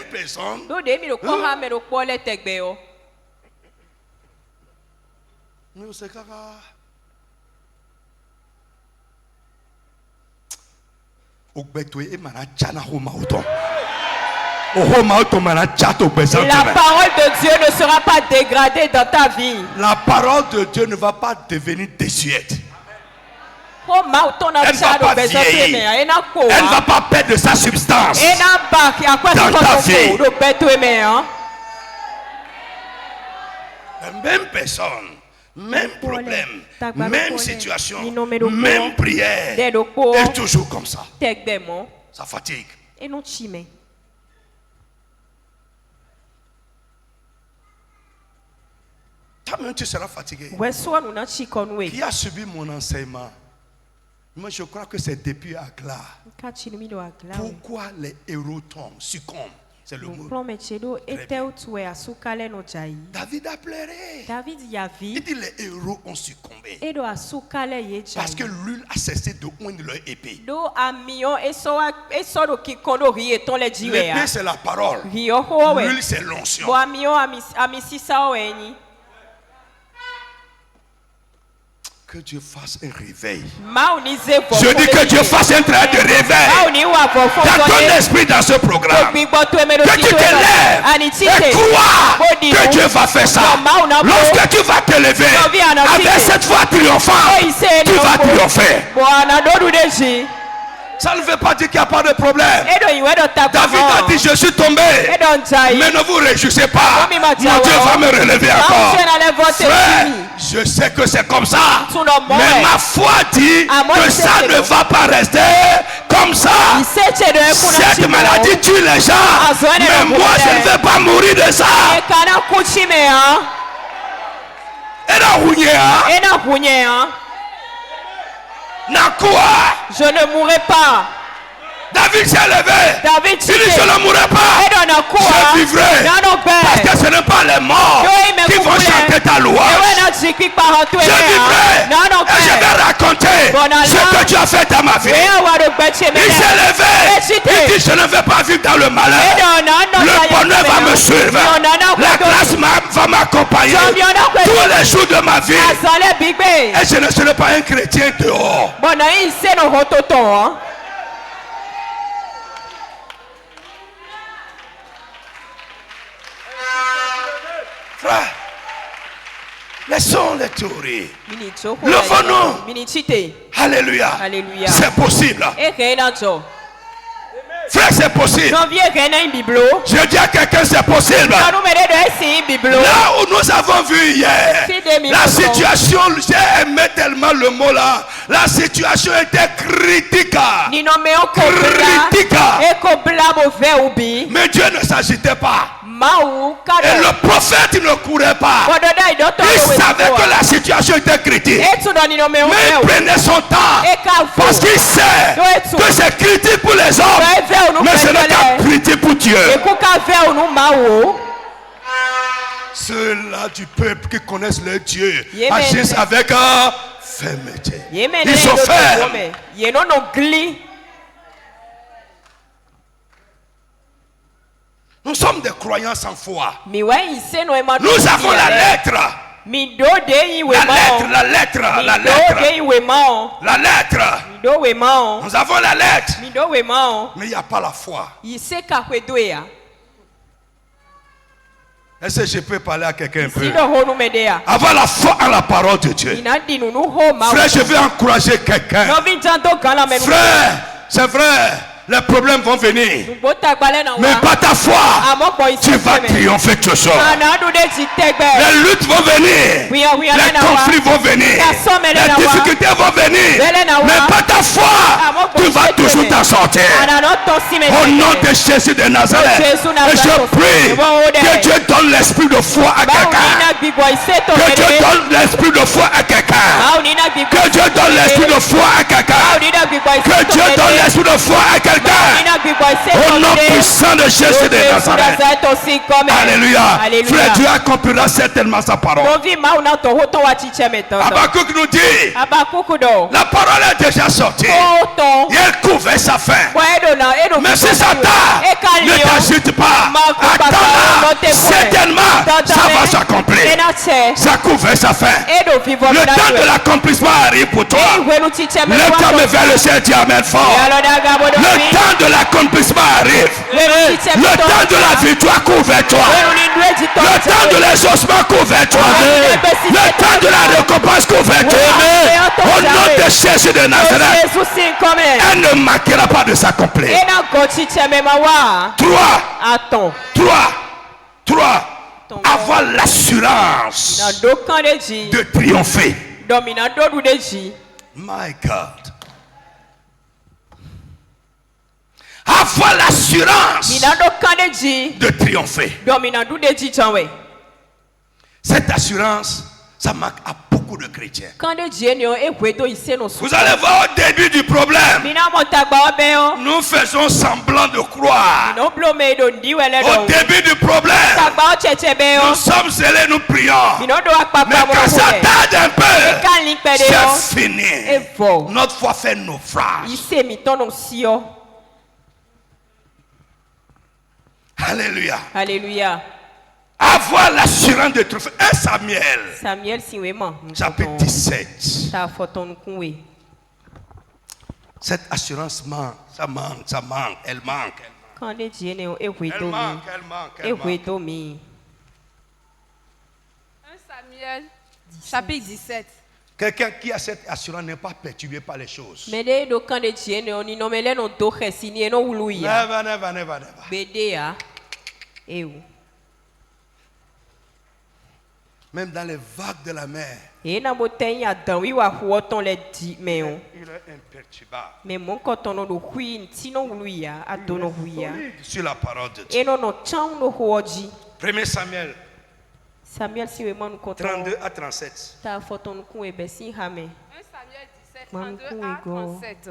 c'est la parole de Dieu ne sera pas dégradée dans ta vie. La parole de Dieu ne va pas devenir désuète. Elle ne va pas vieillir. Elle ne va pas perdre de sa substance dans ta vie. La même personne, même problème, même situation, même prière, est toujours comme ça. Ça fatigue. Toi-même, tu seras fatigué. Qui a subi mon enseignement? Moi, je crois que c'est depuis Agla. Pourquoi les héros succombent? C'est le mot. David a pleuré. Il dit les héros ont succombé. Parce que l'huile a cessé de oindre leur épée. L'épée c'est la parole. L'huile c'est l'onction. Que Dieu fasse un réveil. Je dis que Dieu fasse un travail de réveil dans ton esprit dans ce programme. Que tu te lèves et crois que Dieu va faire ça. Lorsque tu vas te lever avec cette foi triomphante, tu vas triompher. Ça ne veut pas dire qu'il n'y a pas de problème. David a dit je suis tombé. Mais ne vous réjouissez pas. Mon Dieu va me relever encore. Frère, je sais que c'est comme ça. Mais ma foi dit que ça ne va pas rester comme ça. Cette maladie tue les gens. Mais moi je ne vais pas mourir de ça. Je ne mourrai pas. David s'est levé. Il dit je ne mourrai pas. Je vivrai. Parce que ce n'est pas les morts qui vont chanter ta louange. Je vivrai. Et je vais raconter ce que tu as fait dans ma vie. Il s'est levé. Il dit je ne vais pas vivre dans le malheur. Le bonheur va me suivre. La grâce va m'accompagner tous les jours de ma vie. Et je ne serai pas un chrétien dehors. Frère, laissons les théories. Levons-nous. Alléluia. C'est possible. Frère, c'est possible. Je dis à quelqu'un, c'est possible. Là où nous avons vu hier, la situation, j'ai aimé tellement le mot là. La situation était critique. Mais Dieu ne s'agitait pas. Et le prophète ne courait pas. Il savait que la situation était critique. Mais il prenait son temps. Parce qu'il sait que c'est critique pour les hommes. Mais ce n'est pas critique pour Dieu. Ceux-là du peuple qui connaissent leur Dieu agissent avec fermeté. Ils sont fermes. Nous sommes des croyants sans foi. Nous avons la lettre. La lettre. Nous avons la lettre. Mais il n'y a pas la foi. Est-ce que je peux parler à quelqu'un un peu? Avoir la foi en la parole de Dieu. Frère, je veux encourager quelqu'un. Frère, c'est vrai. Les problèmes vont venir. Mais par ta foi, tu vas triompher ce soir. Les luttes vont venir. Les conflits vont venir. Les difficultés vont venir. Mais par ta foi, tu vas toujours t'en sortir. Au nom de Jésus de Nazareth. Et je prie que Dieu donne l'esprit de foi à quelqu'un. Que Dieu donne l'esprit de foi à quelqu'un. Que Dieu donne l'esprit de foi à quelqu'un. Que Dieu donne l'esprit de foi à quelqu'un. Au nom puissant de Jésus de Nazareth. Alléluia. Frère, Dieu accomplira certainement sa parole. Habakkuk nous dit, la parole est déjà sortie. Et elle couvrait sa fin. Mais si ça tarde, ne t'agite pas. Attends-la. Certainement, ça va s'accomplir. Ça couvrait sa fin. Le temps de l'accomplissement arrive pour toi. Lève-toi vers le ciel, dis amen fort. Le temps de l'accomplissement arrive. Le temps de la victoire couvre toi. Le temps de l'exaucement couvre toi. Le temps de la récompense couvre toi. Au nom de Jésus de Nazareth, elle ne manquera pas de s'accomplir. 3. Avoir l'assurance de triompher. My God. Avoir l'assurance de triompher. Cette assurance, ça manque à beaucoup beaucoup de chrétiens. Vous allez voir au début du problème. Nous faisons semblant de croire. Au début du problème, nous sommes zélés, nous prions. Mais quand ça tarde un peu, c'est fini. Notre foi fait naufrage. Alléluia. Alléluia. Avoir l'assurance de trouver. 1 Samuel. Chapitre 17. Cette assurance manque. Elle manque. Elle manque. 1 Samuel, chapitre 17. Quelqu'un qui a cette assurance n'est pas perturbé par les choses. Never. Même dans les vagues de la mer, il est imperturbable. Sur la parole de Dieu. 1 Samuel 32 à 37. 1 Samuel 17, 32 à 37.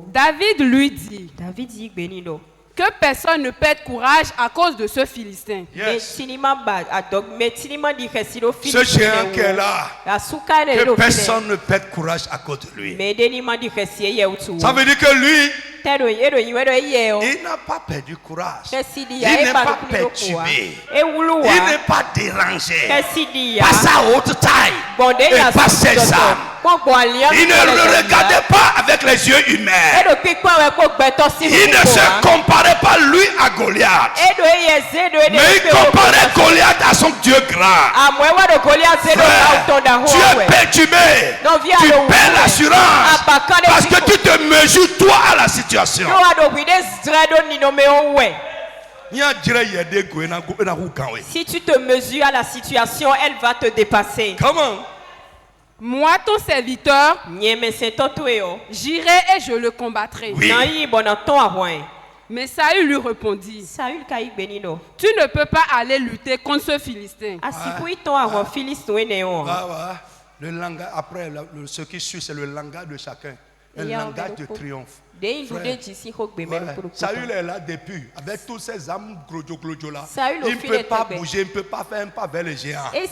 David lui dit que personne ne perde courage à cause de ce Philistin. Yes. Ce géant qui est là, que personne ne perd courage à cause de lui. Ça veut dire que lui, il n'a pas perdu courage. Il n'est pas perturbé. Il n'est pas dérangé par sa haute taille et par ses armes. Il ne le regardait pas avec les yeux humains. Il ne se comparait pas lui à Goliath. Mais il comparait Goliath à son Dieu grand. Frère, tu es perturbé. Tu perds l'assurance parce que tu te mesures toi à la situation. Si tu te mesures à la situation, elle va te dépasser. Comment? Moi, ton serviteur, j'irai et je le combattrai. Oui. Mais Saül lui répondit, tu ne peux pas aller lutter contre ce Philistin. Le langage, après, ce qui suit, c'est le langage de chacun. Un langage de triomphe. Saül est là depuis, avec tous ses âmes glojo là. Il ne peut pas bouger, il ne peut pas faire un pas vers les géants. Avec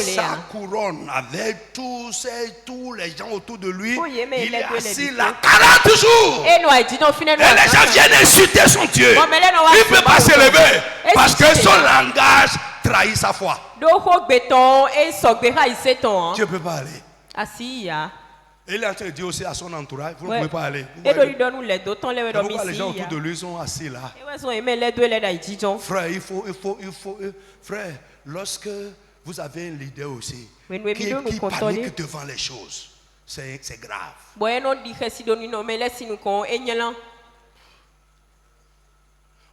sa couronne, avec tous les gens autour de lui, il est assis là 40 jours. Et les gens viennent insulter son Dieu. Il ne peut pas se lever parce que son langage trahit sa foi. Tu ne peux pas aller. Et il est en train de dire aussi à son entourage, vous ne pouvez pas aller. Les gens autour de lui sont assis là. Frère, lorsque vous avez un leader aussi qui panique devant les choses, c'est grave.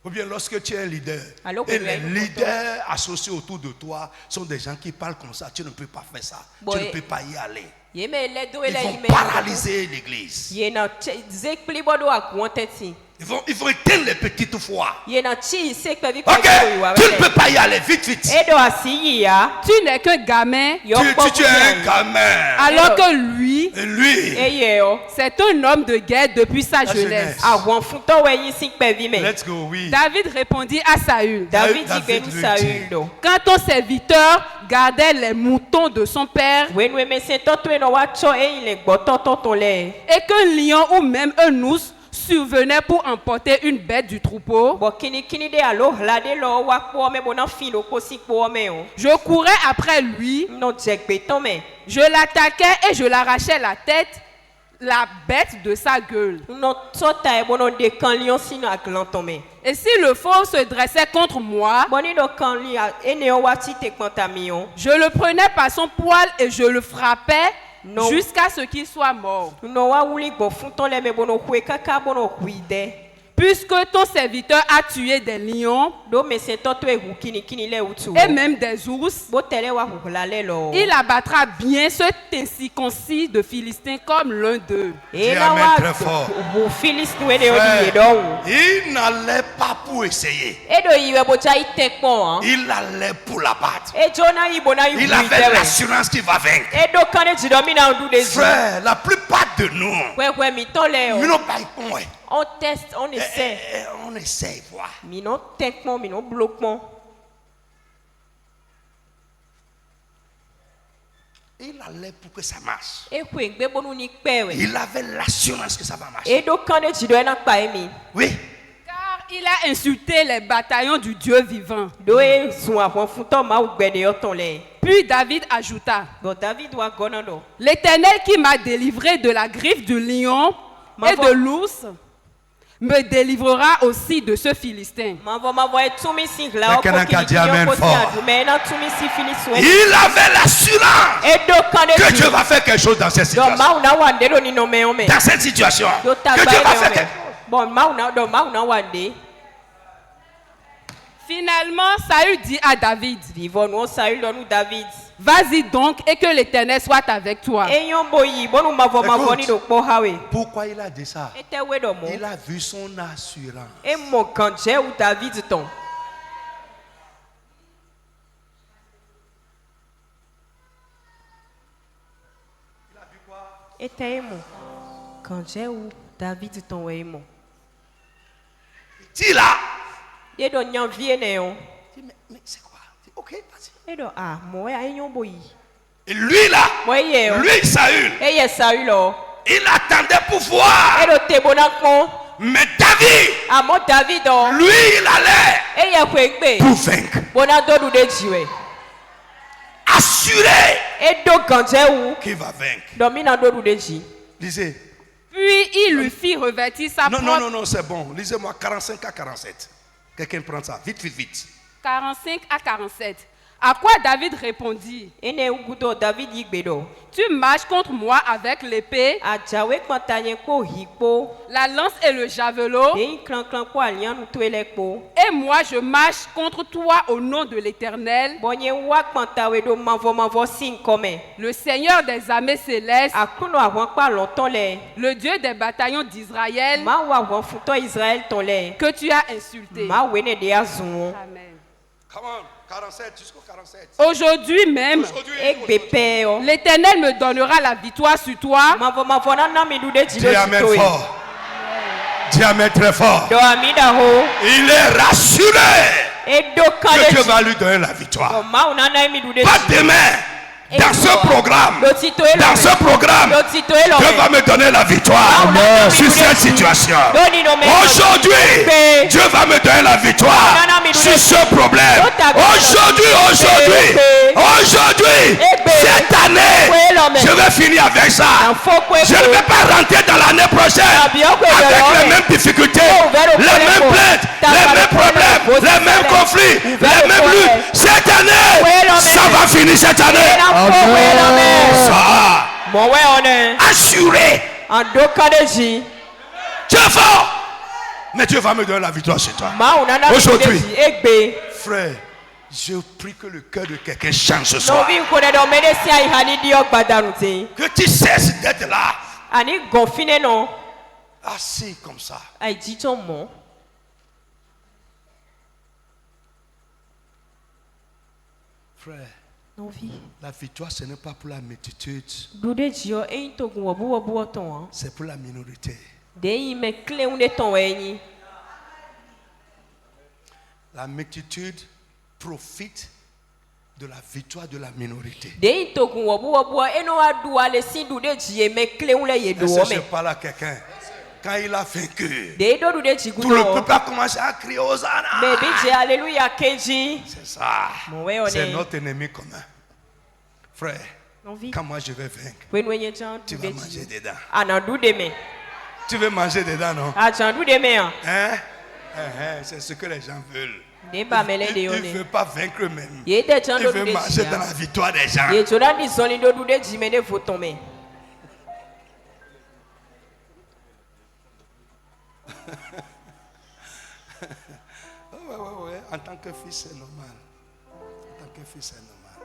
Ou bien lorsque tu es un leader, et les leaders associés autour de toi sont des gens qui parlent comme ça, tu ne peux pas faire ça, tu ne peux pas y aller. Ils vont paralyser l'église. Ils vont éteindre les petites fois. Ok, tu ne peux pas y aller, vite. Tu n'es qu'un gamin. Tu es un gamin. Alors que lui, c'est un homme de guerre depuis sa jeunesse. Let's go, oui. David répondit à Saül. David quand ton serviteur gardait les moutons de son père, et qu'un lion ou même un ours survenait pour emporter une bête du troupeau, je courais après lui, je l'attaquais et je l'arrachais la bête de sa gueule. Et si le fauve se dressait contre moi, je le prenais par son poil et je le frappais jusqu'à ce qu'il soit mort. Puisque ton serviteur a tué des lions et même des ours, il abattra bien ce incirconcis de Philistins comme l'un d'eux. Amen, très fort. Il n'allait pas pour essayer. Il allait pour la battre. Il avait l'assurance qu'il va vaincre. Frère, la plupart de nous, on teste, on essaie. On essaie, voir. Mais non, techniquement, mais non, bloquement. Il allait pour que ça marche. Il avait l'assurance que ça va marcher. Oui. Car il a insulté les bataillons du Dieu vivant. Puis David ajouta, l'Éternel qui m'a délivré de la griffe du lion et de l'ours me délivrera aussi de ce Philistin. Quelqu'un qui a dit amen fort. Il avait l'assurance que Dieu va faire quelque chose dans cette situation. Dans cette situation, que Dieu va faire quelque chose. Finalement, Saül dit à David, vas-y donc et que l'Éternel soit avec toi. Écoute, pourquoi il a dit ça? Il a vu son assurance. Dis là. Mais c'est quoi? Ok, vas-y. Et lui là, lui Saül, il attendait pour voir. Mais David, lui il allait pour vaincre. Assuré qu'il va vaincre. Lisez. Puis il lui fit revêtir sa propre... Non, c'est bon. Lisez-moi 45 à 47. Quelqu'un prend ça. Vite. 45 à 47. À quoi David répondit? Tu marches contre moi avec l'épée, la lance et le javelot, et moi je marche contre toi au nom de l'Éternel, le Seigneur des armées célestes, le Dieu des bataillons d'Israël, que tu as insulté. Amen. Come on. 47 jusqu'au 47. Aujourd'hui même, l'Éternel me donnera la victoire sur toi. Dis amen fort. Dis amen très fort. Il est rassuré que Dieu va lui donner la victoire. Pas demain. Dans ce programme, Dieu va me donner la victoire sur cette situation. Aujourd'hui, Dieu va me donner la victoire sur ce problème. Aujourd'hui, cette année, je vais finir avec ça. Je ne vais pas rentrer dans l'année prochaine avec les mêmes difficultés, les mêmes plaintes, les mêmes problèmes, les mêmes conflits, les mêmes luttes. Cette année, ça va finir cette année. Ça. Assuré. Dieu est fort. Mais Dieu va me donner la victoire chez toi. Aujourd'hui, frère, je prie que le cœur de quelqu'un change ce soir. Que tu cesses d'être là. Assis comme ça. Frère. La victoire, ce n'est pas pour la multitude. C'est pour la minorité. La multitude profite de la victoire de la minorité. Est-ce que je parle à quelqu'un? Quand il a vaincu, tout le peuple a commencé à crier Hosanna. C'est ça. C'est notre ennemi commun. Frère, quand moi je vais vaincre, tu vas manger dedans. Tu veux manger dedans, non? Hein? C'est ce que les gens veulent. Ils ne veulent pas vaincre eux-mêmes. Ils veulent manger dans la victoire des gens. en tant que fils, c'est normal. En tant que fils, c'est normal.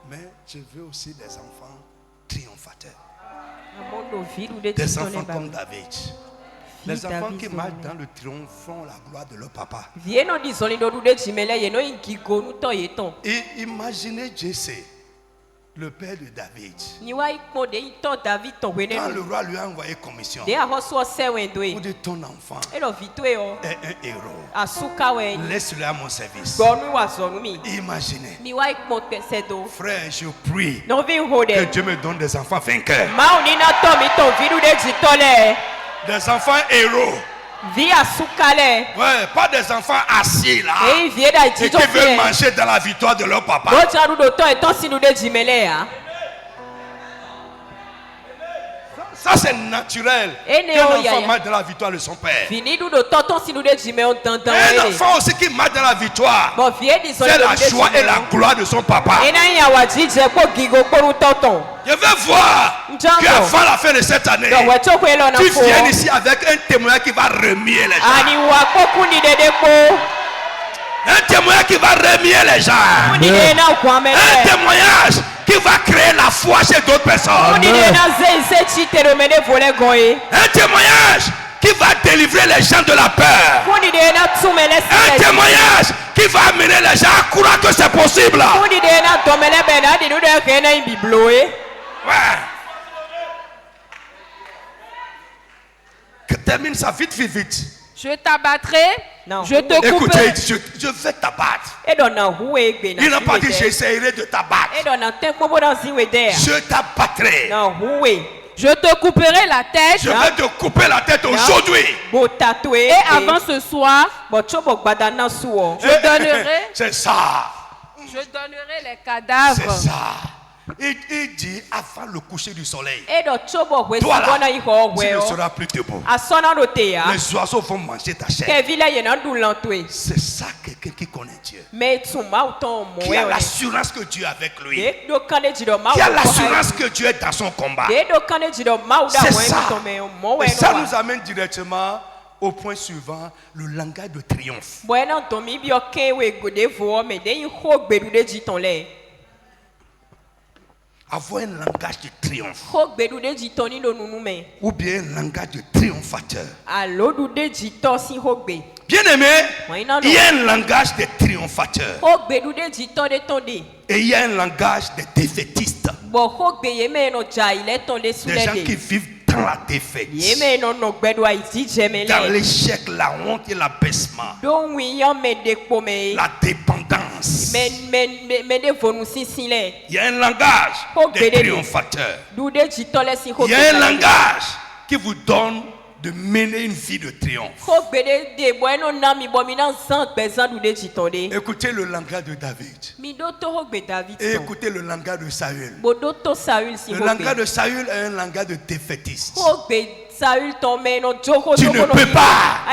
Mais je veux aussi des enfants triomphateurs. Des enfants comme David. Les enfants qui marchent dans le triomphe font la gloire de leur papa. Et imaginez Jesse, le père de David. Quand le roi lui a envoyé commission pour dire ton enfant est un héros, laisse-le à mon service. Imaginez. Frère, je prie que Dieu me donne des enfants vainqueurs. Des enfants héros. Ouais, pas des enfants assis là et qui veulent manger dans la victoire de leur papa. Ça c'est naturel. Un enfant marche dans la victoire de son père. Un enfant aussi qui marche dans la victoire, c'est la joie et la gloire de son papa. Je veux voir qu'avant la fin de cette année, tu viennes ici avec un témoignage qui va remuer les gens. Un témoignage qui va remuer les gens. Un témoignage qui va créer la foi chez d'autres personnes. Un témoignage qui va délivrer les gens de la peur. Un témoignage qui va amener les gens à croire que c'est possible. Ouais. Que termine ça vite. Je t'abattrai. Je te couperai. Écoutez, je vais t'abattre. Il n'a pas dit j'essaierai de t'abattre. Je t'abattrai. Je te couperai la tête. Je vais te couper la tête aujourd'hui. Et avant ce soir, je donnerai. C'est ça. Je donnerai les cadavres. C'est ça. Il dit avant le coucher du soleil. Toi là, tu ne seras plus debout. Les oiseaux vont manger ta chair. C'est ça quelqu'un qui connaît Dieu. Qui a l'assurance que Dieu est avec lui. Qui a l'assurance que Dieu est dans son combat. C'est ça. Et ça nous amène directement au point suivant, le langage de triomphe. Avoir un langage de triomphe. Ou bien un langage de triomphateur. Bien aimé, il y a un langage de triomphateur. Et il y a un langage de défaitiste. Des gens qui vivent dans la défaite, dans l'échec, la honte et l'abaissement, la dépendance. Il y a un langage de triomphateur. Il y a un langage qui vous donne de mener une vie de triomphe. Écoutez le langage de David. Et écoutez le langage de Saül. Le langage de Saül est un langage de défaitiste. Tu ne peux pas.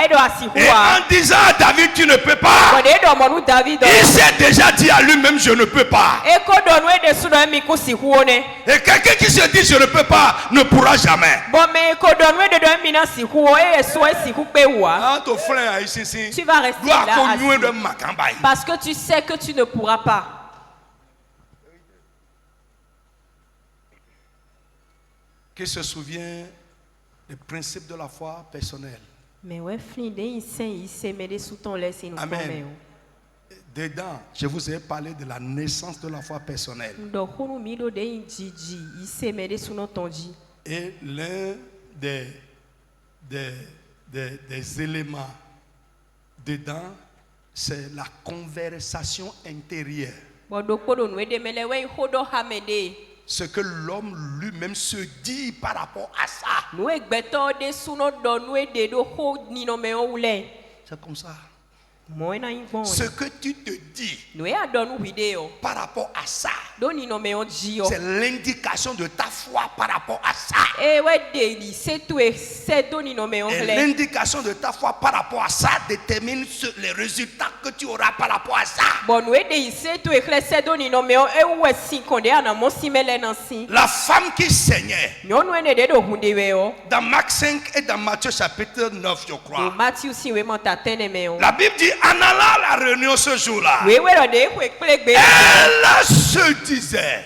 Et en disant à David tu ne peux pas, il s'est déjà dit à lui-même je ne peux pas. Et quelqu'un qui se dit je ne peux pas ne pourra jamais. Ton frère ici, tu vas rester là parce que tu sais que tu ne pourras pas. Qui se souvient des principes de la foi personnelle? Amen. Dedans, je vous ai parlé de la naissance de la foi personnelle. Et l'un des éléments dedans, c'est la conversation intérieure. Ce que l'homme lui-même se dit par rapport à ça. C'est comme ça. Ce que tu te dis par rapport à ça. C'est l'indication de ta foi par rapport à ça. Et l'indication de ta foi par rapport à ça détermine les résultats que tu auras par rapport à ça. La femme qui saignait, dans Marc 5 et dans Matthieu chapitre 9, je crois, la Bible dit en allant à la réunion ce jour-là, elle se disait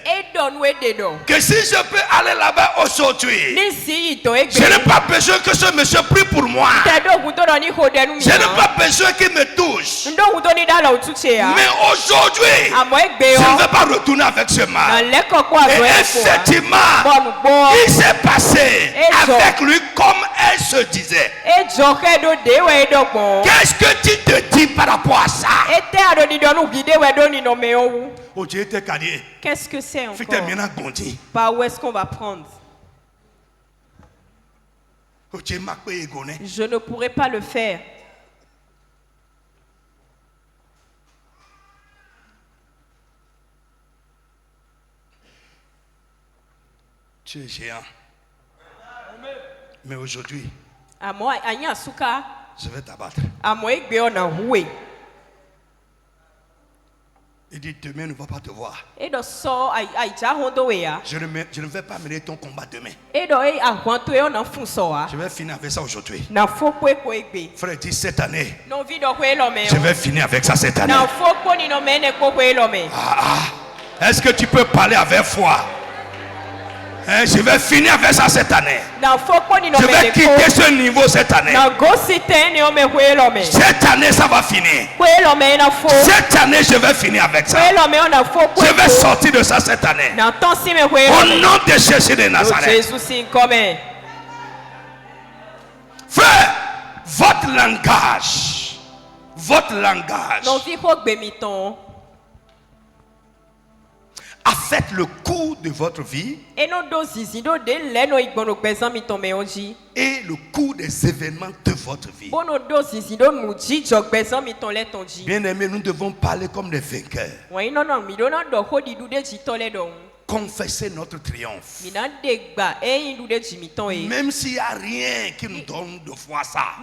que si je peux aller là-bas aujourd'hui, je n'ai pas besoin que ce monsieur prie pour moi. Je n'ai pas besoin qu'il me touche. Mais aujourd'hui, je ne vais pas retourner avec ce mal. Et effectivement, il s'est passé avec lui comme elle se disait. Qu'est-ce que tu te dis par rapport à ça? Qu'est-ce que c'est encore? Par où est-ce qu'on va prendre? Je ne pourrai pas le faire. Tu es géant. Mais aujourd'hui, je vais t'abattre. Il dit demain ne va pas te voir. Je ne vais pas mener ton combat demain. Je vais finir avec ça aujourd'hui. Frère dit cette année, je vais finir avec ça cette année. Est-ce que tu peux parler avec foi? Je vais finir avec ça cette année. Je vais quitter ce niveau cette année. Cette année, ça va finir. Cette année, je vais finir avec ça. Je vais sortir de ça cette année. Au nom de Jésus de Nazareth. Frère, votre langage affecte le cours de votre vie et le cours des événements de votre vie. Bien aimé, nous devons parler comme des vainqueurs. Confesser notre triomphe. Même s'il n'y a rien qui nous donne de foi ça.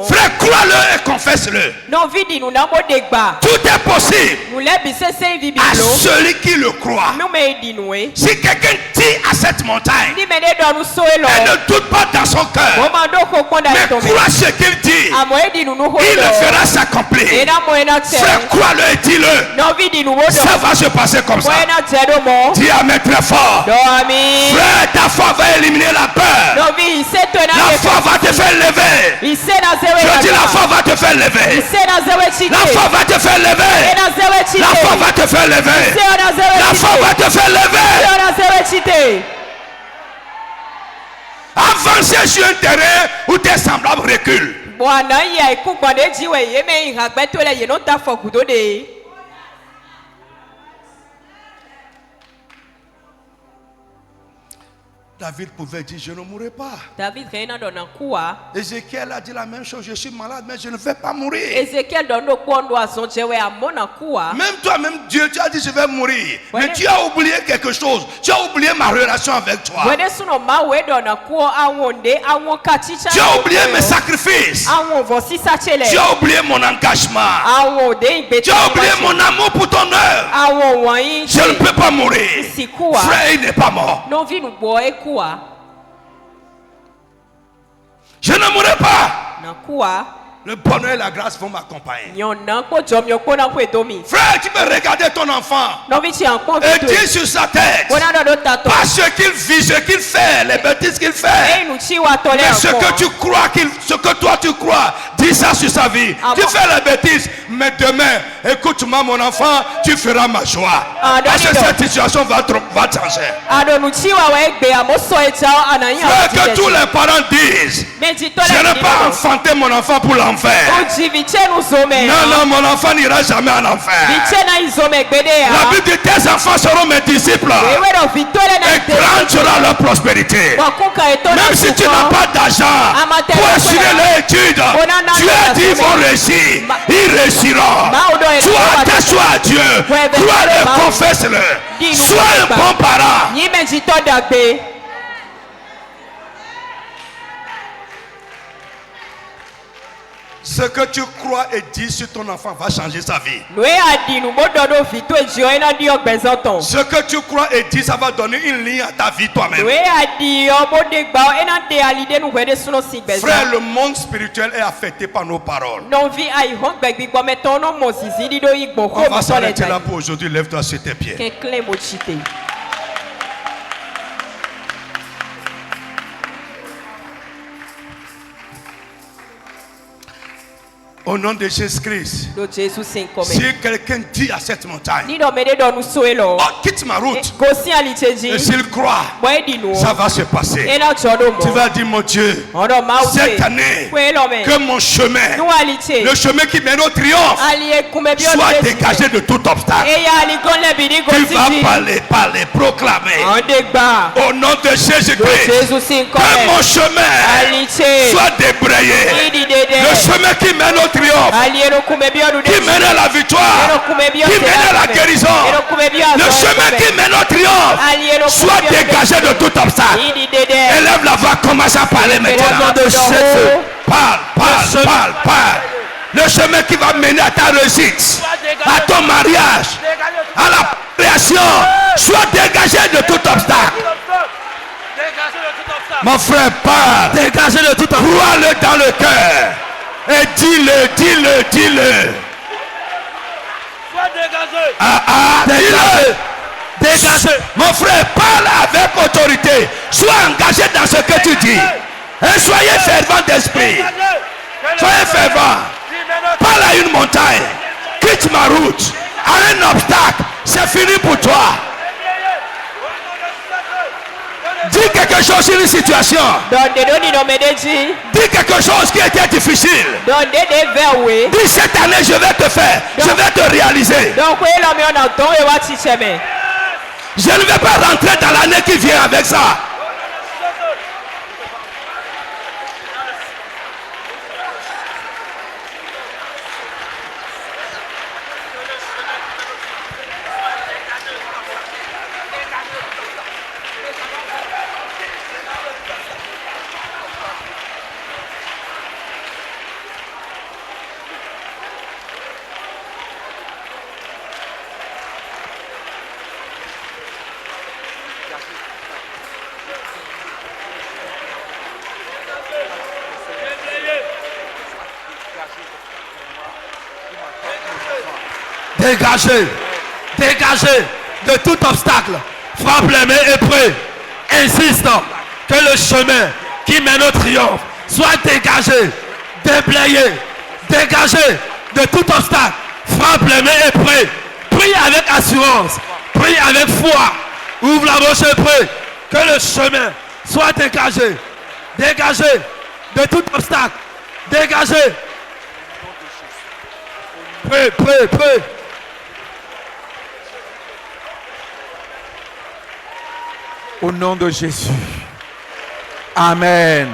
Frère, crois-le et confesse-le. Tout est possible à celui qui le croit. Si quelqu'un dit à cette montagne et ne doute pas dans son cœur, mais croit ce qu'il dit, il le fera s'accomplir. Frère, crois-le et dis-le. Ça va se passer comme ça. Dis amen très fort. Frère, ta foi va éliminer la peur. La foi va te faire lever. Je dis la foi va te faire lever. La foi va te faire lever. La foi va te faire lever. La foi va te faire lever. Avancer sur un terrain où tes semblables reculent. David pouvait dire, je ne mourrai pas. Ézéchiel a dit la même chose, je suis malade, mais je ne vais pas mourir. Même toi-même, Dieu, tu as dit, je vais mourir. Mais tu as oublié quelque chose. Tu as oublié ma relation avec toi. Tu as oublié mes sacrifices. Tu as oublié mon engagement. Tu as oublié mon amour pour ton œuvre. Je ne peux pas mourir. Frère, il n'est pas mort. Je ne mourrai pas. Le bonheur et la grâce vont m'accompagner. Frère, tu peux regarder ton enfant et dire sur sa tête, pas ce qu'il vit, ce qu'il fait, les bêtises qu'il fait, mais ce que tu crois, ce que toi tu crois, dis ça sur sa vie. Tu fais les bêtises, mais demain, écoute-moi mon enfant, tu feras ma joie. Parce que cette situation va changer. Frère, que tous les parents disent, je n'ai pas enfanté mon enfant pour l'enfer. Non, mon enfant n'ira jamais en enfer. La Bible dit tes enfants seront mes disciples. Et grandes sera leur prospérité. Même si tu n'as pas d'argent pour assurer leur étude, Dieu a dit ils vont réussir. Ils réussiront. Sois attaché à Dieu. Crois et confesse-le. Sois un bon parent. Ce que tu crois et dis sur ton enfant va changer sa vie. Ce que tu crois et dis, ça va donner une ligne à ta vie toi-même. Frère, le monde spirituel est affecté par nos paroles. On va s'arrêter là pour aujourd'hui. Lève-toi sur tes pieds. Au nom de Jésus-Christ, si quelqu'un dit à cette montagne, oh, quitte ma route, et s'il croit, ça va se passer. Tu vas dire, mon Dieu, cette année, que mon chemin, le chemin qui mène au triomphe, soit dégagé de tout obstacle. Tu vas parler, proclamer, au nom de Jésus-Christ, que mon chemin soit débrayé. Le chemin qui mène au triomphe, qui mène à la victoire, qui mène à la guérison, le chemin qui mène au triomphe, soit dégagé de tout obstacle. Élève la voix, commence à parler maintenant. Parle. Le chemin qui va mener à ta réussite, à ton mariage, à la création, soit dégagé de tout obstacle. Mon frère, parle. Dégagé de tout obstacle. Crois-le dans le cœur. Et dis-le. Sois dégagé. Dis-le. Dégagé. Mon frère, parle avec autorité. Sois engagé dans ce que tu dis. Et soyez fervent d'esprit. Soyez fervent. Parle à une montagne. Quitte ma route. À un obstacle. C'est fini pour toi. Dis quelque chose sur une situation. Dis quelque chose qui était difficile. Dis cette année je vais te faire. Je vais te réaliser. Je ne vais pas rentrer dans l'année qui vient avec ça. Dégagez de tout obstacle. Frappe les mains et prie. Insiste que le chemin qui mène au triomphe soit dégagé, déblayé, dégagé de tout obstacle. Frappe les mains et prie. Prie avec assurance. Prie avec foi. Ouvre la bouche et prie. Que le chemin soit dégagé. Dégagé de tout obstacle. Dégagé. Prie. Au nom de Jésus. Amen.